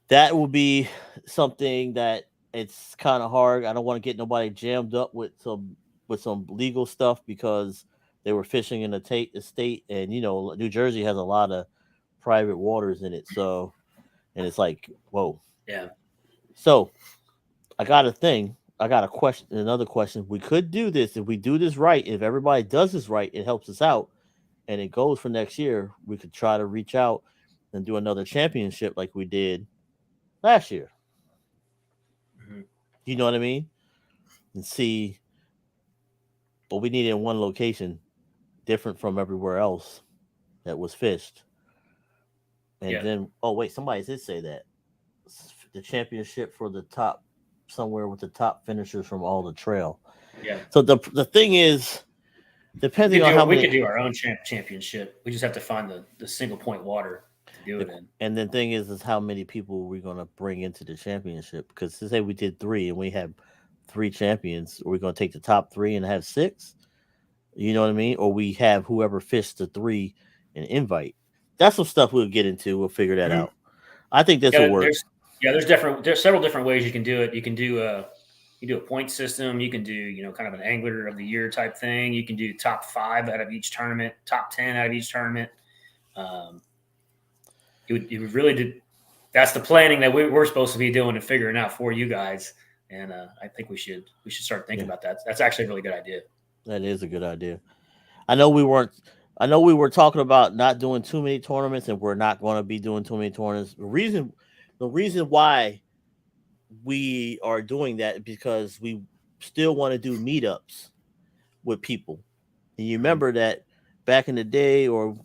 that will be something that it's kind of hard. I don't want to get nobody jammed up with some legal stuff because they were fishing in the state, and New Jersey has a lot of private waters in it. So, and it's like, whoa. Yeah. So I got a thing. I got a question. Another question. We could do this if we do this right. If everybody does this right, it helps us out, and it goes for next year. We could try to reach out and do another championship like we did last year. Mhm. You know what I mean? And see, but we need it in one location, different from everywhere else that was fished. And Yeah. then, oh wait, somebody did say that the championship for the top somewhere with the top finishers from all the trail. Yeah. So the thing is, depending on how We could many, do our own championship. We just have to find the single point water to do it in. and the thing is how many people we're gonna bring into the championship. Because to say we did three and we have three champions, are we gonna take the top three and have six? You know what I mean? Or we have whoever fished the three and invite. That's some stuff we'll get into. We'll figure that Mhm. out. I think this will Yeah, work. there's several different ways you can do it. You do a point system. You can do kind of an angler of the year type thing. You can do top 5 out of each tournament, top 10 out of each tournament. Um, you would really do. That's the planning that we're supposed to be doing and figuring out for you guys. And I think we should start thinking Yeah, about that. That's actually a really good idea. that is a good idea. I know we weren't. I know we were talking about not doing too many tournaments, and we're not going to be doing too many tournaments. The reason why we are doing that is because we still want to do meetups with people. And you Mhm. remember that back in the day, or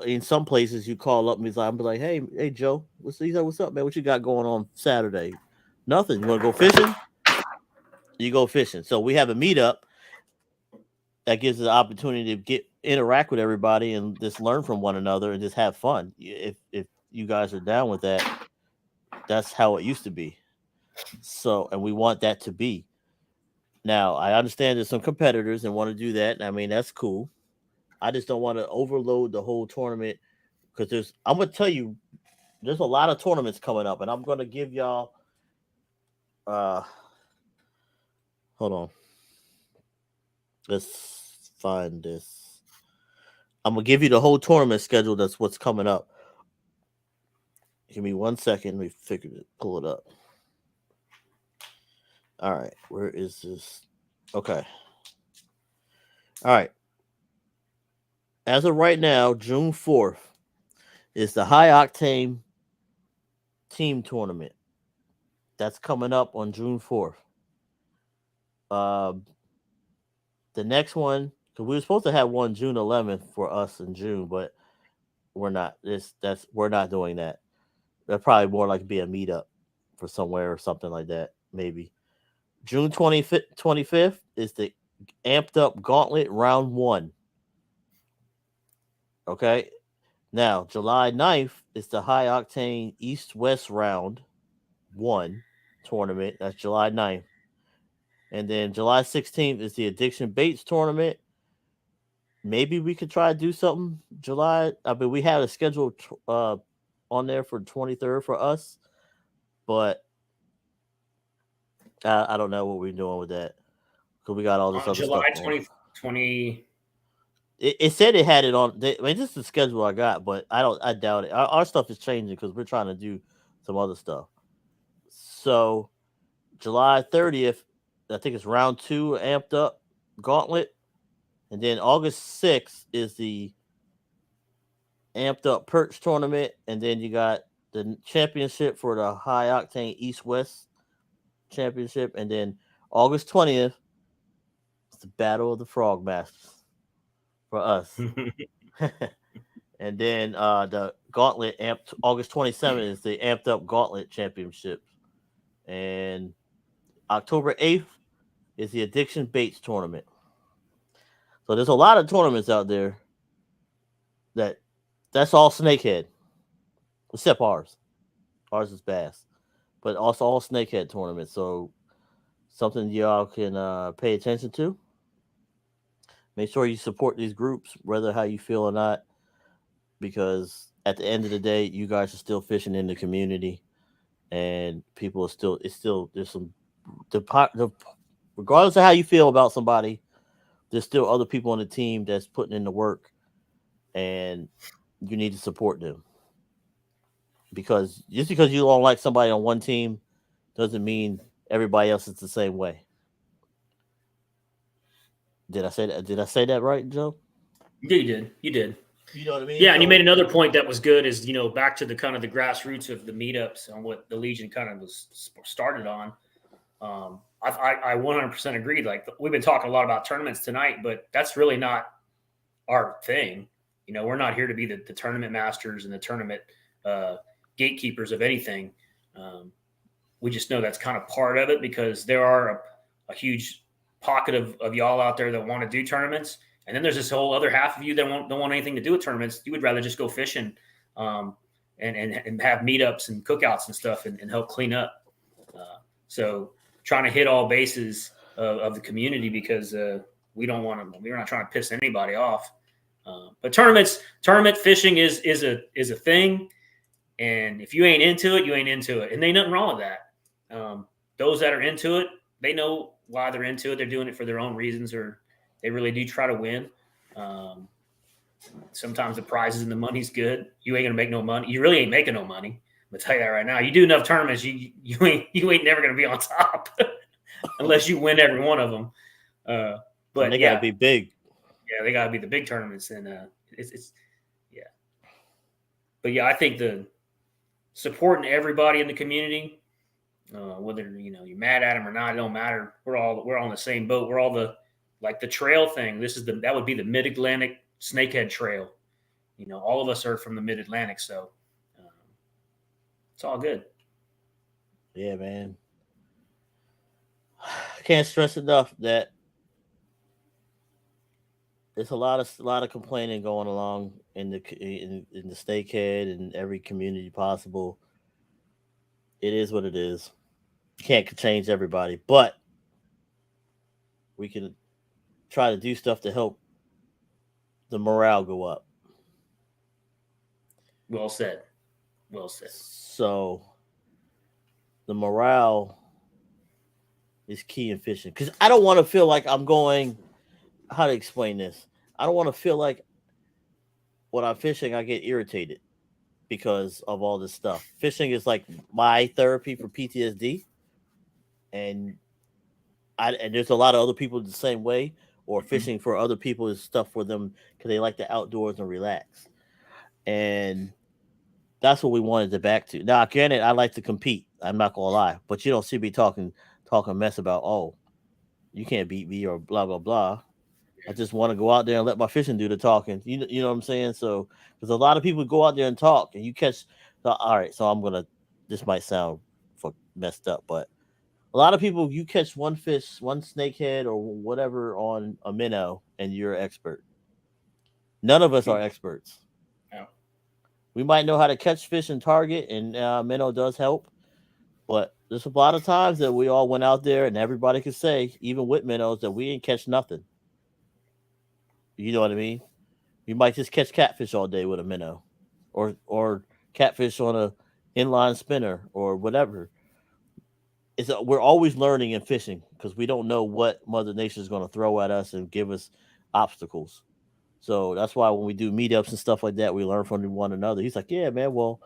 in some places, you call up and be like, hey, Joe, what's up, man? What you got going on Saturday? Nothing. You want to go fishing? You go fishing. So we have a meetup that gives us the opportunity to interact with everybody and just learn from one another and just have fun. If you guys are down with that, that's how it used to be. So, and we want that to be. Now, I understand there's some competitors and want to do that. I mean, that's cool. I just don't want to overload the whole tournament because I'm gonna tell you, there's a lot of tournaments coming up, and I'm gonna give y'all. Uh, hold on. Let's find this. I'm gonna give you the whole tournament schedule. That's what's coming up. Give me 1 second. Let me pull it up. All right. Where is this? Okay. All right. As of right now, June 4th is the High Octane Team Tournament. That's coming up on June 4th. Um, the next one, because we were supposed to have one June 11th for us in June, but we're not. We're not doing that. That'd probably more like be a meetup for somewhere or something like that, maybe. June 25th is the Amped Up Gauntlet Round 1. Okay. Now, July 9th is the High Octane East West Round 1 tournament. That's July 9th. And then July 16th is the Addiction Baits tournament. Maybe we could try to do something July. I mean, we have a schedule on there for 23rd for us, but I don't know what we're doing with that because we got all this On other July stuff on. 2020. It said it had it on. I mean, this is the schedule I got, but I doubt it. Our stuff is changing because we're trying to do some other stuff. So July 30th, I think it's round 2 Amped Up Gauntlet, and then August 6th is the Amped Up Perch tournament, and then you got the championship for the High Octane East West championship, and then August 20th is the Battle of the Frog Masters for us. And then the Gauntlet amped August 27th is the Amped Up Gauntlet Championship. And October 8th is the Addiction Baits tournament. So there's a lot of tournaments out there that's all snakehead. Except ours. Ours is bass. But also all snakehead tournaments. So something y'all can pay attention to. Make sure you support these groups, whether how you feel or not, because at the end of the day, you guys are still fishing in the community, and people are still. It's still there's some regardless of how you feel about somebody, there's still other people on the team that's putting in the work, and you need to support them. Because just because you don't like somebody on one team doesn't mean everybody else is the same way. Did I say that? Did I say that right, Joe? Yeah, you did. You did. You know what I mean? Yeah, and you made another point that was good. Is back to the kind of the grassroots of the meetups and what the Legion kind of was started on. I 100% agree. Like we've been talking a lot about tournaments tonight, but that's really not our thing. We're not here to be the tournament masters and the tournament gatekeepers of anything. We just know that's kind of part of it because there are a huge pocket of y'all out there that want to do tournaments. And then there's this whole other half of you that don't want anything to do with tournaments. You would rather just go fishing and have meetups and cookouts and stuff and help clean up. So trying to hit all bases of the community because we're not trying to piss anybody off. But tournament fishing is a thing. And if you ain't into it, you ain't into it. And ain't nothing wrong with that. Those that are into it, they know why they're into it. They're doing it for their own reasons, or they really do try to win. Sometimes the prizes and the money's good. You ain't gonna make no money. You really ain't making no money. I'm gonna tell you that right now. You do enough tournaments, you ain't never gonna be on top unless you win every one of them. But and they gotta be big. Yeah, they gotta be the big tournaments, and it's yeah. But yeah, I think the supporting everybody in the community, whether you're mad at them or not, it don't matter. We're all on the same boat. We're all the trail thing. That would be the Mid Atlantic Snakehead Trail. All of us are from the Mid Atlantic, so it's all good. Yeah, man. I can't stress enough that there's a lot of complaining going along in the snakehead and every community possible. It is what it is. You can't change everybody, but we can try to do stuff to help the morale go up. Well said. Well said. So the morale is key in fishing because I don't want to feel like I'm going. How to explain this? I don't want to feel like when I'm fishing, I get irritated because of all this stuff. Fishing is like my therapy for PTSD, and and there's a lot of other people the same way, or Mhm. fishing for other people is stuff for them because they like the outdoors and relax. And that's what we wanted to back to. Now, granted, I like to compete. I'm not gonna lie, but you don't see me talking mess about, oh, you can't beat me or blah blah blah. I just want to go out there and let my fishing do the talking. You know what I'm saying? So because a lot of people go out there and talk, and you catch. So, all right, so I'm gonna. This might sound messed up, but a lot of people, you catch one fish, one snakehead or whatever on a minnow, and you're an expert. None of us are experts. Yeah. We might know how to catch fish and target, and minnow does help. But there's a lot of times that we all went out there, and everybody could say, even with minnows, that we didn't catch nothing. You know what I mean? You might just catch catfish all day with a minnow, or catfish on a inline spinner or whatever. We're always learning and fishing because we don't know what Mother Nature is going to throw at us and give us obstacles. So that's why when we do meetups and stuff like that, we learn from one another. He's like, "Yeah, man. Well,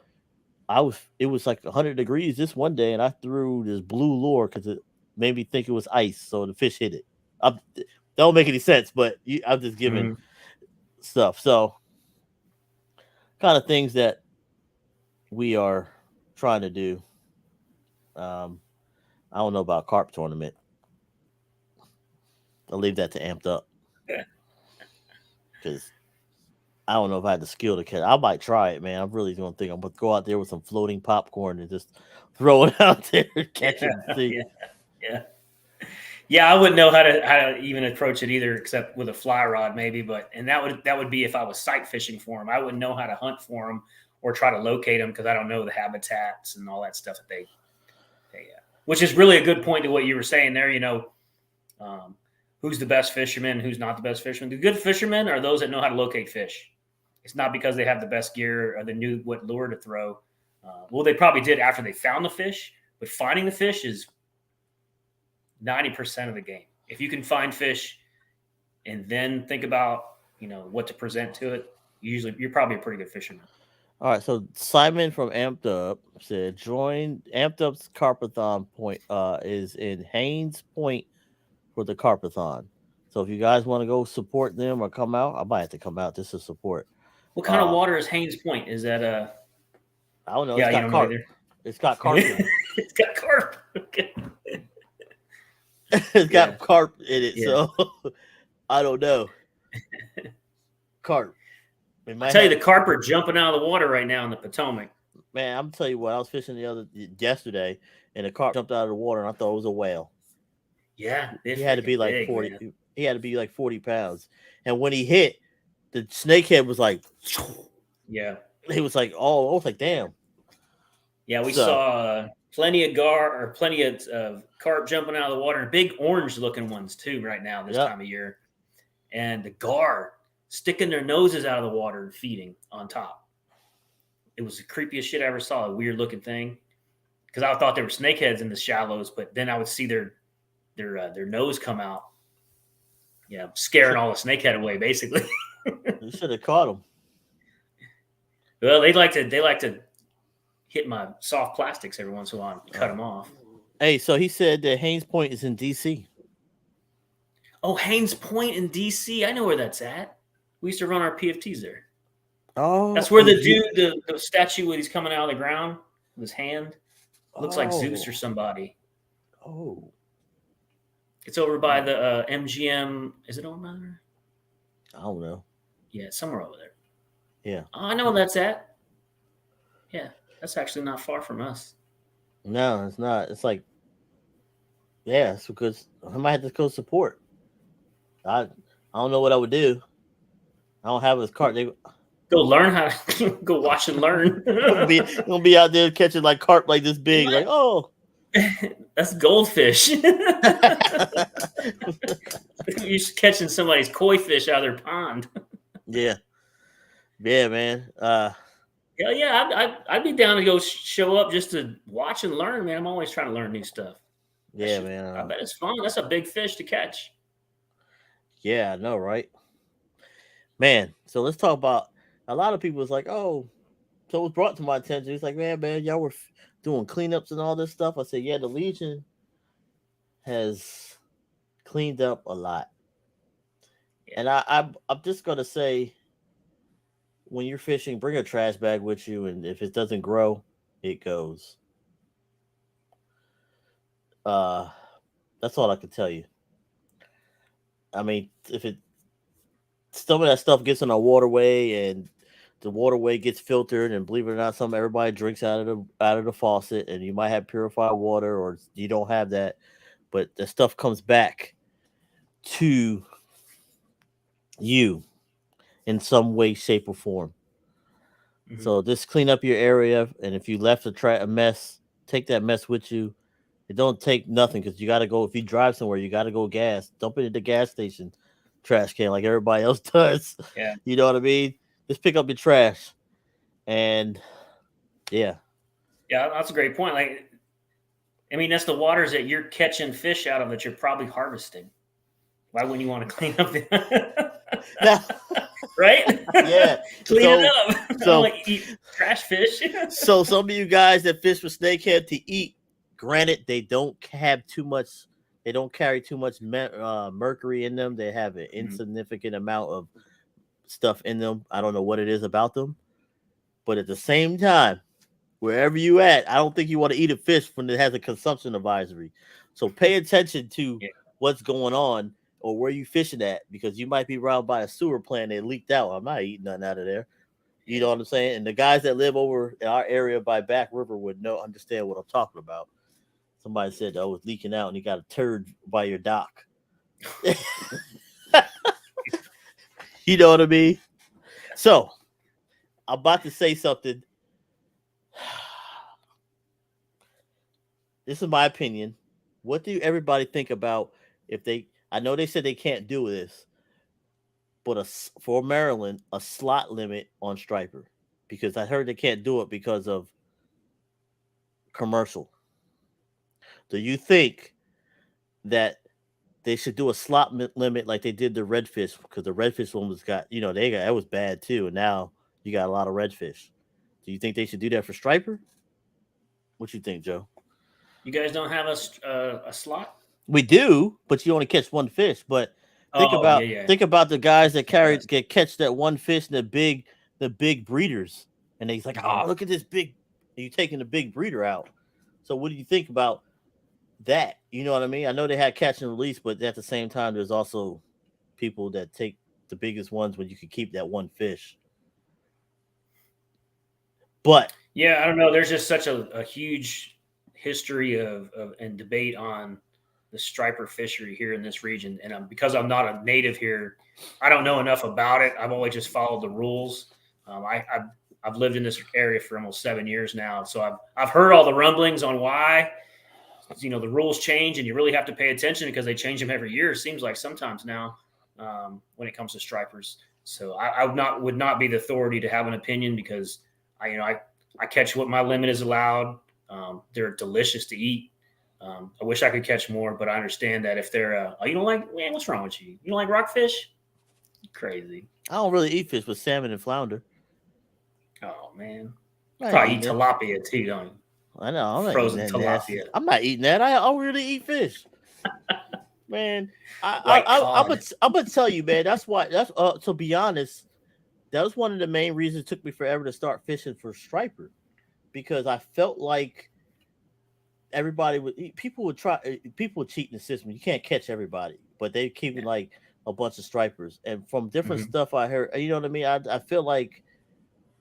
it was like 100 degrees this one day, and I threw this blue lure because it made me think it was ice, so the fish hit it." That don't make any sense, but I'm just giving stuff. So kind of things that we are trying to do. Um, I don't know about carp tournament. I'll leave that to amped up because I don't know if I had the skill to catch. I might try it, man. I'm really going to think I'm going to go out there with some floating popcorn and just throw it out there and catch it and see. Yeah. I wouldn't know how to even approach it either, except with a fly rod, maybe. But that would be if I was sight fishing for them. I wouldn't know how to hunt for them or try to locate them because I don't know the habitats and all that stuff that they which is really a good point to what you were saying there. Who's the best fisherman? Who's not the best fisherman? The good fishermen are those that know how to locate fish. It's not because they have the best gear or they knew what lure to throw. Well, they probably did after they found the fish, but finding the fish is 90% of the game. If you can find fish and then think about, what to present to it, you're probably a pretty good fisherman. All right, so Simon from Amped Up said, "Join Amped Up's Carpathon point is in Haynes Point for the Carpathon. So if you guys want to go support them or come out, I might have to come out just to support." What kind of water is Haynes Point? Is that I don't know. Yeah, it's got carp. It's got carp. It's got carp. Okay. It's got carp in it, so I don't know. Carp. I tell you, the carp are jumping out of the water right now in the Potomac. Man, I'm tell you what. I was fishing yesterday, and the carp jumped out of the water, and I thought it was a whale. Yeah, he had to be like big, 40. Man. He had to be like 40 pounds, and when he hit, the snakehead was like, he was like, oh, I was like, damn. Yeah, we saw plenty of carp jumping out of the water, and big orange-looking ones too right now this time of year, and the gar sticking their noses out of the water and feeding on top. It was the creepiest shit I ever saw. A weird-looking thing, because I thought they were snakeheads in the shallows, but then I would see their nose come out. Yeah, scaring all the snakehead away, basically. You should have caught them. Well, they like to hit my soft plastics every once in a while and cut them off. Hey, so he said that Haynes Point is in D.C. Oh, Haynes Point in D.C. I know where that's at. We used to run our PFTs there. Oh, that's where the dude, the statue when he's coming out of the ground with his hand, looks like Zeus or somebody. Oh, it's over by the MGM. Is it over there? I don't know. Yeah, somewhere over there. Yeah. Oh, I know where that's at. Yeah, that's actually not far from us. No, it's not. It's like, yeah, it's because I might have to go support. I don't know what I would do. I don't have his cart. They go learn how to go watch and learn. Gonna be out there catching like carp like this big, like oh, that's goldfish. You're catching somebody's koi fish out of their pond. Yeah, man. I'd be down to go show up just to watch and learn, man. I'm always trying to learn new stuff. Yeah, man. I bet it's fun. That's a big fish to catch. Yeah, I know, right? Man, so let's talk about a lot of people. It's like, oh, so it was brought to my attention. It's like, man, y'all were doing cleanups and all this stuff. I said, yeah, the Legion has cleaned up a lot. Yeah. And I'm just gonna say, when you're fishing, bring a trash bag with you, and if it doesn't grow, it goes. Uh, that's all I can tell you. I mean, if it some of that stuff gets in a waterway and the waterway gets filtered, and believe it or not, some everybody drinks out of the faucet, and you might have purified water, or you don't have that, but the stuff comes back to you in some way, shape, or form. Mhm. So just clean up your area, and if you left a mess, take that mess with you. It don't take nothing because you got to go. If you drive somewhere, you got to go gas. Dump it in the gas station trash can like everybody else does. Yeah. You know what I mean? Just pick up your trash, and yeah, Yeah, that's a great point. Like, I mean, that's the waters that you're catching fish out of that you're probably harvesting. Why wouldn't you want to clean up the now right? yeah. Clean it So up. I don't so like eat trash fish. so some of you guys that fish for snakehead to eat, granted, they don't have too much. They don't carry too much mercury in them. They have an Mhm. insignificant amount of stuff in them. I don't know what it is about them, but at the same time, wherever you at, I don't think you want to eat a fish when it has a consumption advisory. So pay attention to Yeah. what's going on or where you fishing at, because you might be around by a sewer plant that leaked out. I'm not eating nothing out of there. You know what I'm saying? And the guys that live over in our area by Back River would understand what I'm talking about. Somebody said that was leaking out and you got a turd by your dock. You know what I mean? So I'm about to say something. This is my opinion. What do everybody think about if they? I know they said they can't do this, but for Maryland, a slot limit on striper, because I heard they can't do it because of commercial. Do you think that they should do a slot limit like they did the redfish? Because the redfish one they got that was bad too, and now you got a lot of redfish. Do you think they should do that for striper? What you think, Joe? You guys don't have a slot? We do, but you only catch one fish. But Oh yeah, yeah. think about the guys that Yes. catch that one fish in the big breeders, and he's like, Mhm. oh, look at this big. You taking the big breeder out. So what do you think about that? You know what I mean? I know they had catch and release, but at the same time, there's also people that take the biggest ones when you can keep that one fish. But Yeah, I don't know. There's just such a huge history of and debate on the striper fishery here in this region, and because I'm not a native here, I don't know enough about it. I've always just followed the rules. I've lived in this area for almost 7 years now, so I've heard all the rumblings on why the rules change, and you really have to pay attention because they change them every year. It seems like sometimes now when it comes to stripers. So I would not be the authority to have an opinion because I catch what my limit is allowed. They're delicious to eat. I wish I could catch more, but I understand that if they're, oh, you don't like, man, what's wrong with you? You don't like rockfish? Crazy. I don't really eat fish with salmon and flounder. Oh, man. You I ain't probably eat eating it. tilapia too, don't you? I know. I'm not eating Frozen that nasty. tilapia, I'm not eating that. I really eat fish. Man, white I'm gonna tell you, man. That's to be honest, that was one of the main reasons it took me forever to start fishing for striper, because I felt like people would cheat in the system. You can't catch everybody, but they keep Yeah. like a bunch of stripers. And from different Mhm. stuff I heard, you know what I mean. I feel like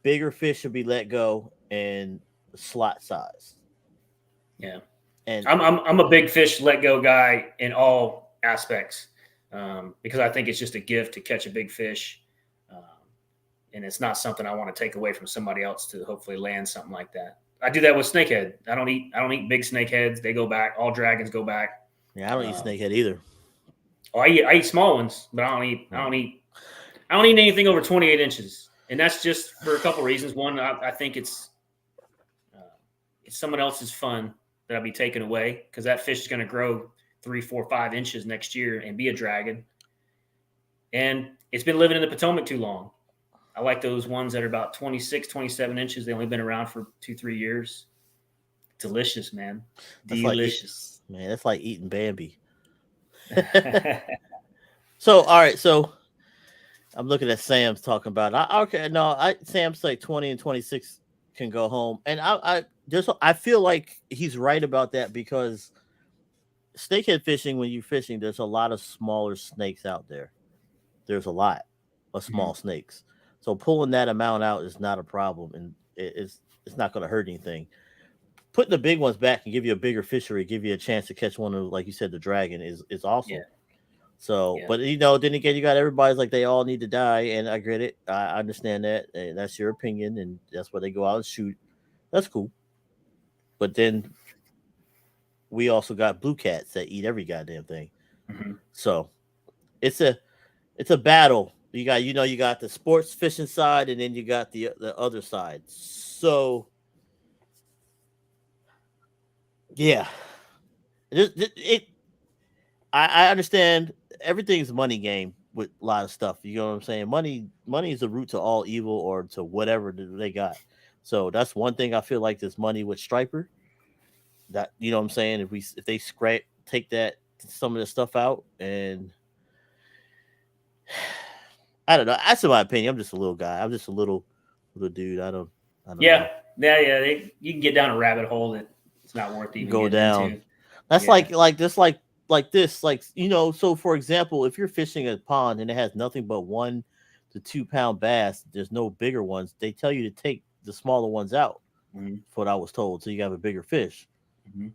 bigger fish should be let go and slot size. Yeah. And I'm a big fish let go guy in all aspects because I think it's just a gift to catch a big fish, um, and it's not something I want to take away from somebody else to hopefully land something like that. I do that with snakehead. I don't eat big snakeheads. They go back. All dragons go back. yeah, I don't eat Um, snakehead either. I eat small ones, but I don't eat anything over 28 inches, and that's just for a couple reasons. One, I think uh, it's someone else's fun that I'll be taking away because that fish is going to grow 3, 4, 5 inches next year and be a dragon. And it's been living in the Potomac too long. I like those ones that are about 26, 27 inches. They only been around for 2, 3 years. Delicious, man. That's like eat, Delicious. man. That's like eating Bambi. So all right, so I'm looking at Sam's talking about. Okay, no, Sam's like 20 and 26 can go home, and I feel like he's right about that because snakehead fishing, when you're fishing, there's a lot of smaller snakes out there. There's a lot of small Mhm. snakes, so pulling that amount out is not a problem, and it's not going to hurt anything. Putting the big ones back and give you a bigger fishery, give you a chance to catch one of, like you said, the dragon is awesome. Yeah, So, yeah, but then again, you got everybody's like they all need to die, and I get it. I understand that, and that's your opinion, and that's why they go out and shoot. That's cool. But then we also got blue cats that eat every goddamn thing. mhm. So it's a it's a battle. You got the sports fishing side, and then you got the other side. So yeah, it I understand everything's a money game with a lot of stuff. You know what I'm saying? Money is the root to all evil or to whatever they got. So that's one thing I feel like this money with Striper. That you know what I'm saying? If they scrap take that some of the stuff out and I don't know. That's my opinion. I'm just a little guy. I'm just a little dude. I don't Yeah, know. yeah. You can get down a rabbit hole that it's not worth even Go getting down. into. That's Yeah. like this. Like so for example, if you're fishing a pond and it has nothing but 1 to 2 pound bass, there's no bigger ones. They tell you to take the smaller ones out. Mhm, That's what I was told. So you have a bigger fish. mhm.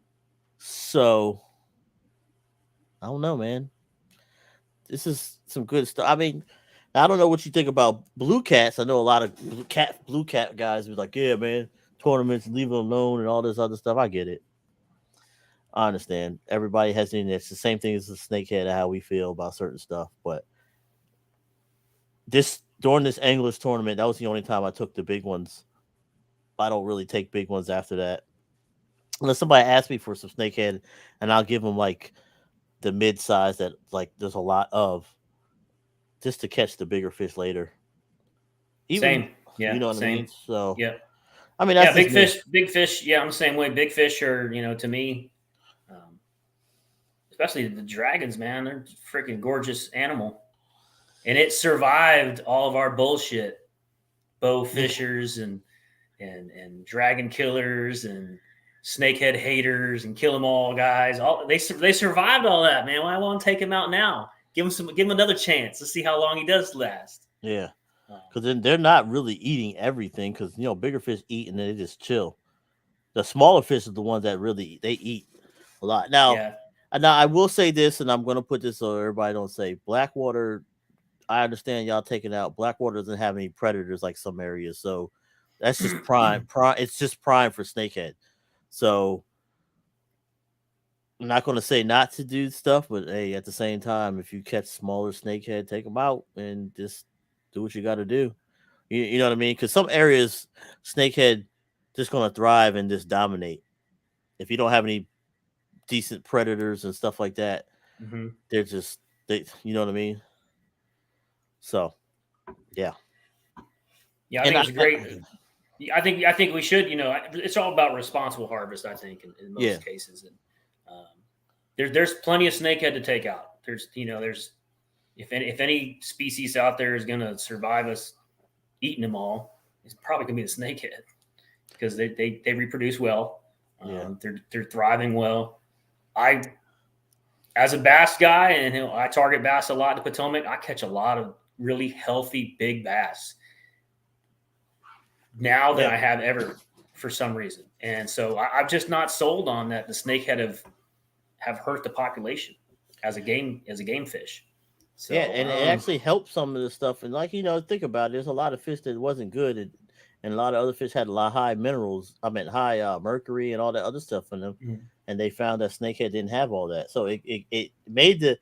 So I don't know, man. This is some good stuff. I mean, I don't know what you think about blue cats. I know a lot of blue cat guys be like, yeah, man, tournaments, leave it alone, and all this other stuff. I get it. I understand. Everybody has in it's the same thing as the snakehead, how we feel about certain stuff. But this during this anglers tournament, that was the only time I took the big ones. I don't really take big ones after that. Unless somebody asks me for some snakehead, and I'll give them like the mid size that like there's a lot of, just to catch the bigger fish later. Even Same. you Yeah, know what I mean. same. So Yeah, I mean yeah. that's just me. Big fish. Yeah, I'm the same way. Big fish are, to me, um, especially the dragons, man. They're a freaking gorgeous animal, and it survived all of our bullshit, bow Yeah, fishers and dragon killers and snakehead haters and kill them all guys. All they survived all that, man. Why won't take him out now? Give him another chance. Let's see how long he does last. yeah. Um, Because then they're not really eating everything. Because bigger fish eat and they just chill. The smaller fish are the ones that really they eat a lot. yeah. Now I will say this, and I'm going to put this so everybody don't say Blackwater. I understand y'all taking out Blackwater doesn't have any predators like some areas, so that's just prime. Prime. It's just prime for snakehead. So I'm not going to say not to do stuff, but hey, at the same time, if you catch smaller snakehead, take them out and just do what you got to do. You know what I mean? Because some areas, snakehead just going to thrive and just dominate. If you don't have any decent predators and stuff like that, Mhm. they're just you know what I mean? So yeah, Yeah, I and think it's great. I think we should. It's all about responsible harvest. I think in yeah, most cases, and there's plenty of snakehead to take out. There's if any species out there is going to survive us eating them all, it's probably going to be the snakehead because they reproduce well. yeah, They're thriving well. I as a bass guy, and I target bass a lot in Potomac. I catch a lot of really healthy big bass now than yeah, I have ever for some reason. And so I'm just not sold on that the snakehead have hurt the population as a game fish. yeah, So and it actually helped some of the stuff. And like think about it, there's a lot of fish that wasn't good, and a lot of other fish had a lot of high minerals. I mean, high mercury and all that other stuff in them. Mhm. And they found that snakehead didn't have all that, so it made it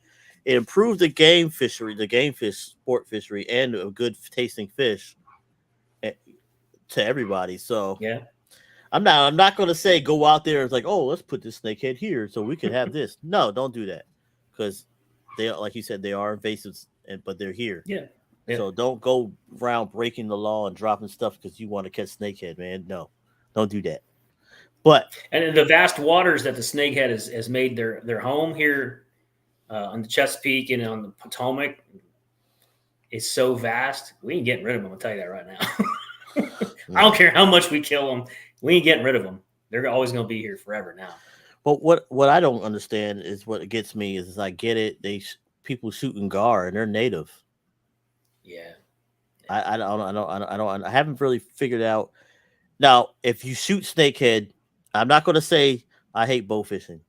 improved the game fishery, the game fish sport fishery, and a good tasting fish eh, to everybody. So Yeah, I'm not going to say go out there and it's like, oh, let's put this snakehead here so we can have this. No, don't do that, because they, like you said, they are invasive, but they're here. yeah, yeah. So don't go around breaking the law and dropping stuff because you want to catch snakehead, man. No, don't do that. But And in the vast waters that the snakehead has made their home here on the Chesapeake and on the Potomac is so vast. We ain't getting rid of them. I'll tell you that right now. I don't care how much we kill them. We ain't getting rid of them. They're always going to be here forever now. But what I don't understand is what gets me is I get it. People shooting gar and they're native. Yeah. I haven't really figured out. Now, if you shoot snakehead, I'm not going to say I hate bow fishing.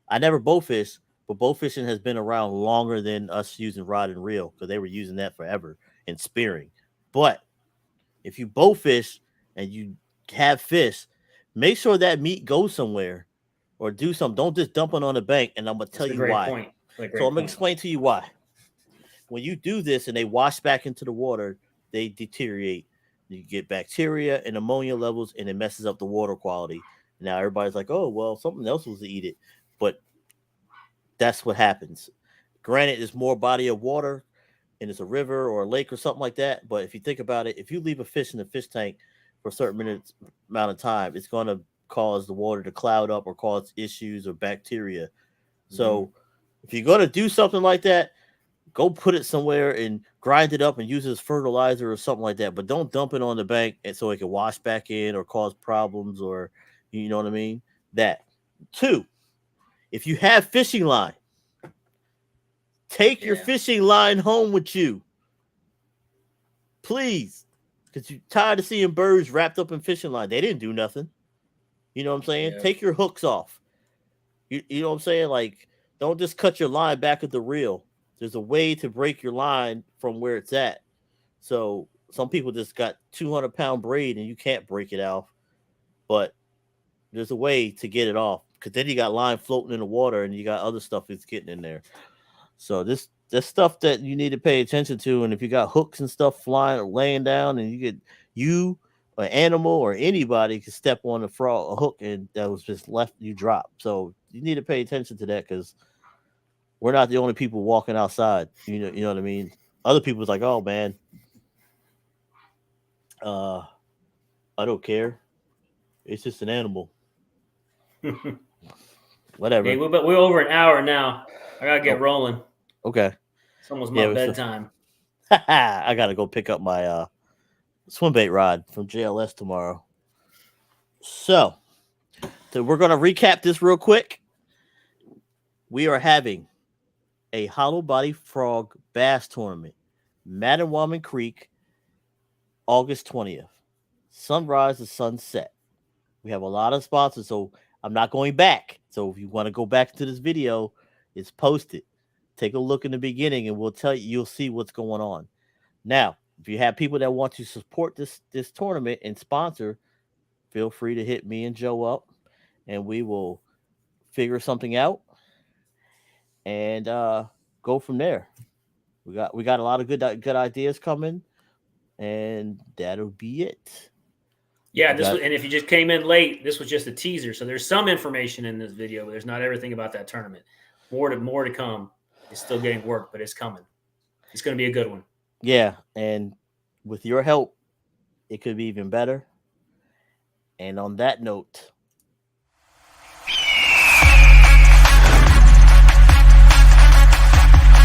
I never bow fish, but bow fishing has been around longer than us using rod and reel because they were using that forever and spearing. But if you bow fish and you have fish, make sure that meat goes somewhere or do something. Don't just dump it on the bank. And I'm going to tell you why. Point. So I'm going to explain to you why. When you do this and they wash back into the water, they deteriorate. You get bacteria and ammonia levels, and it messes up the water quality. Now everybody's like, "Oh, well, something else was to eat it," but that's what happens. Granted, there's more body of water, and it's a river or a lake or something like that. But if you think about it, if you leave a fish in the fish tank for a certain amount of time, it's going to cause the water to cloud up or cause issues or bacteria. So if you're going to do something like that, go put it somewhere and grind it up and use it as fertilizer or something like that. But don't dump it on the bank and so it can wash back in or cause problems or, you know what I mean? That. 2, if you have fishing line, take your fishing line home with you. Please. Because you're tired of seeing birds wrapped up in fishing line. They didn't do nothing. You know what I'm saying? Yeah. Take your hooks off. You know what I'm saying? Like, don't just cut your line back at the reel. There's a way to break your line from where it's at. So some people just got 200-pound braid and you can't break it off. But there's a way to get it off. Because then you got line floating in the water and you got other stuff that's getting in there. So this stuff that you need to pay attention to. And if you got hooks and stuff flying or laying down and you an animal or anybody can step on a hook and that was just left, you drop. So you need to pay attention to that because we're not the only people walking outside. You know what I mean? Other people's like, oh man, I don't care. It's just an animal. Whatever. Hey, we're over an hour now. I gotta get rolling. Okay. It's almost my bedtime. I gotta go pick up my swim bait rod from JLS tomorrow. So we're gonna recap this real quick. We are having a hollow body frog bass tournament, Mattawaman Creek, August 20th. Sunrise to sunset. We have a lot of sponsors, so I'm not going back. So if you want to go back to this video, it's posted. Take a look in the beginning and we'll tell you, you'll see what's going on. Now, if you have people that want to support this tournament and sponsor, feel free to hit me and Joe up and we will figure something out and go from there. We got a lot of good ideas coming, and that'll be it. Yeah, and if you just came in late, this was just a teaser. So there's some information in this video, but there's not everything about that tournament. More to come. It's still getting work, but it's coming. It's going to be a good one. Yeah, and with your help, it could be even better. And on that note,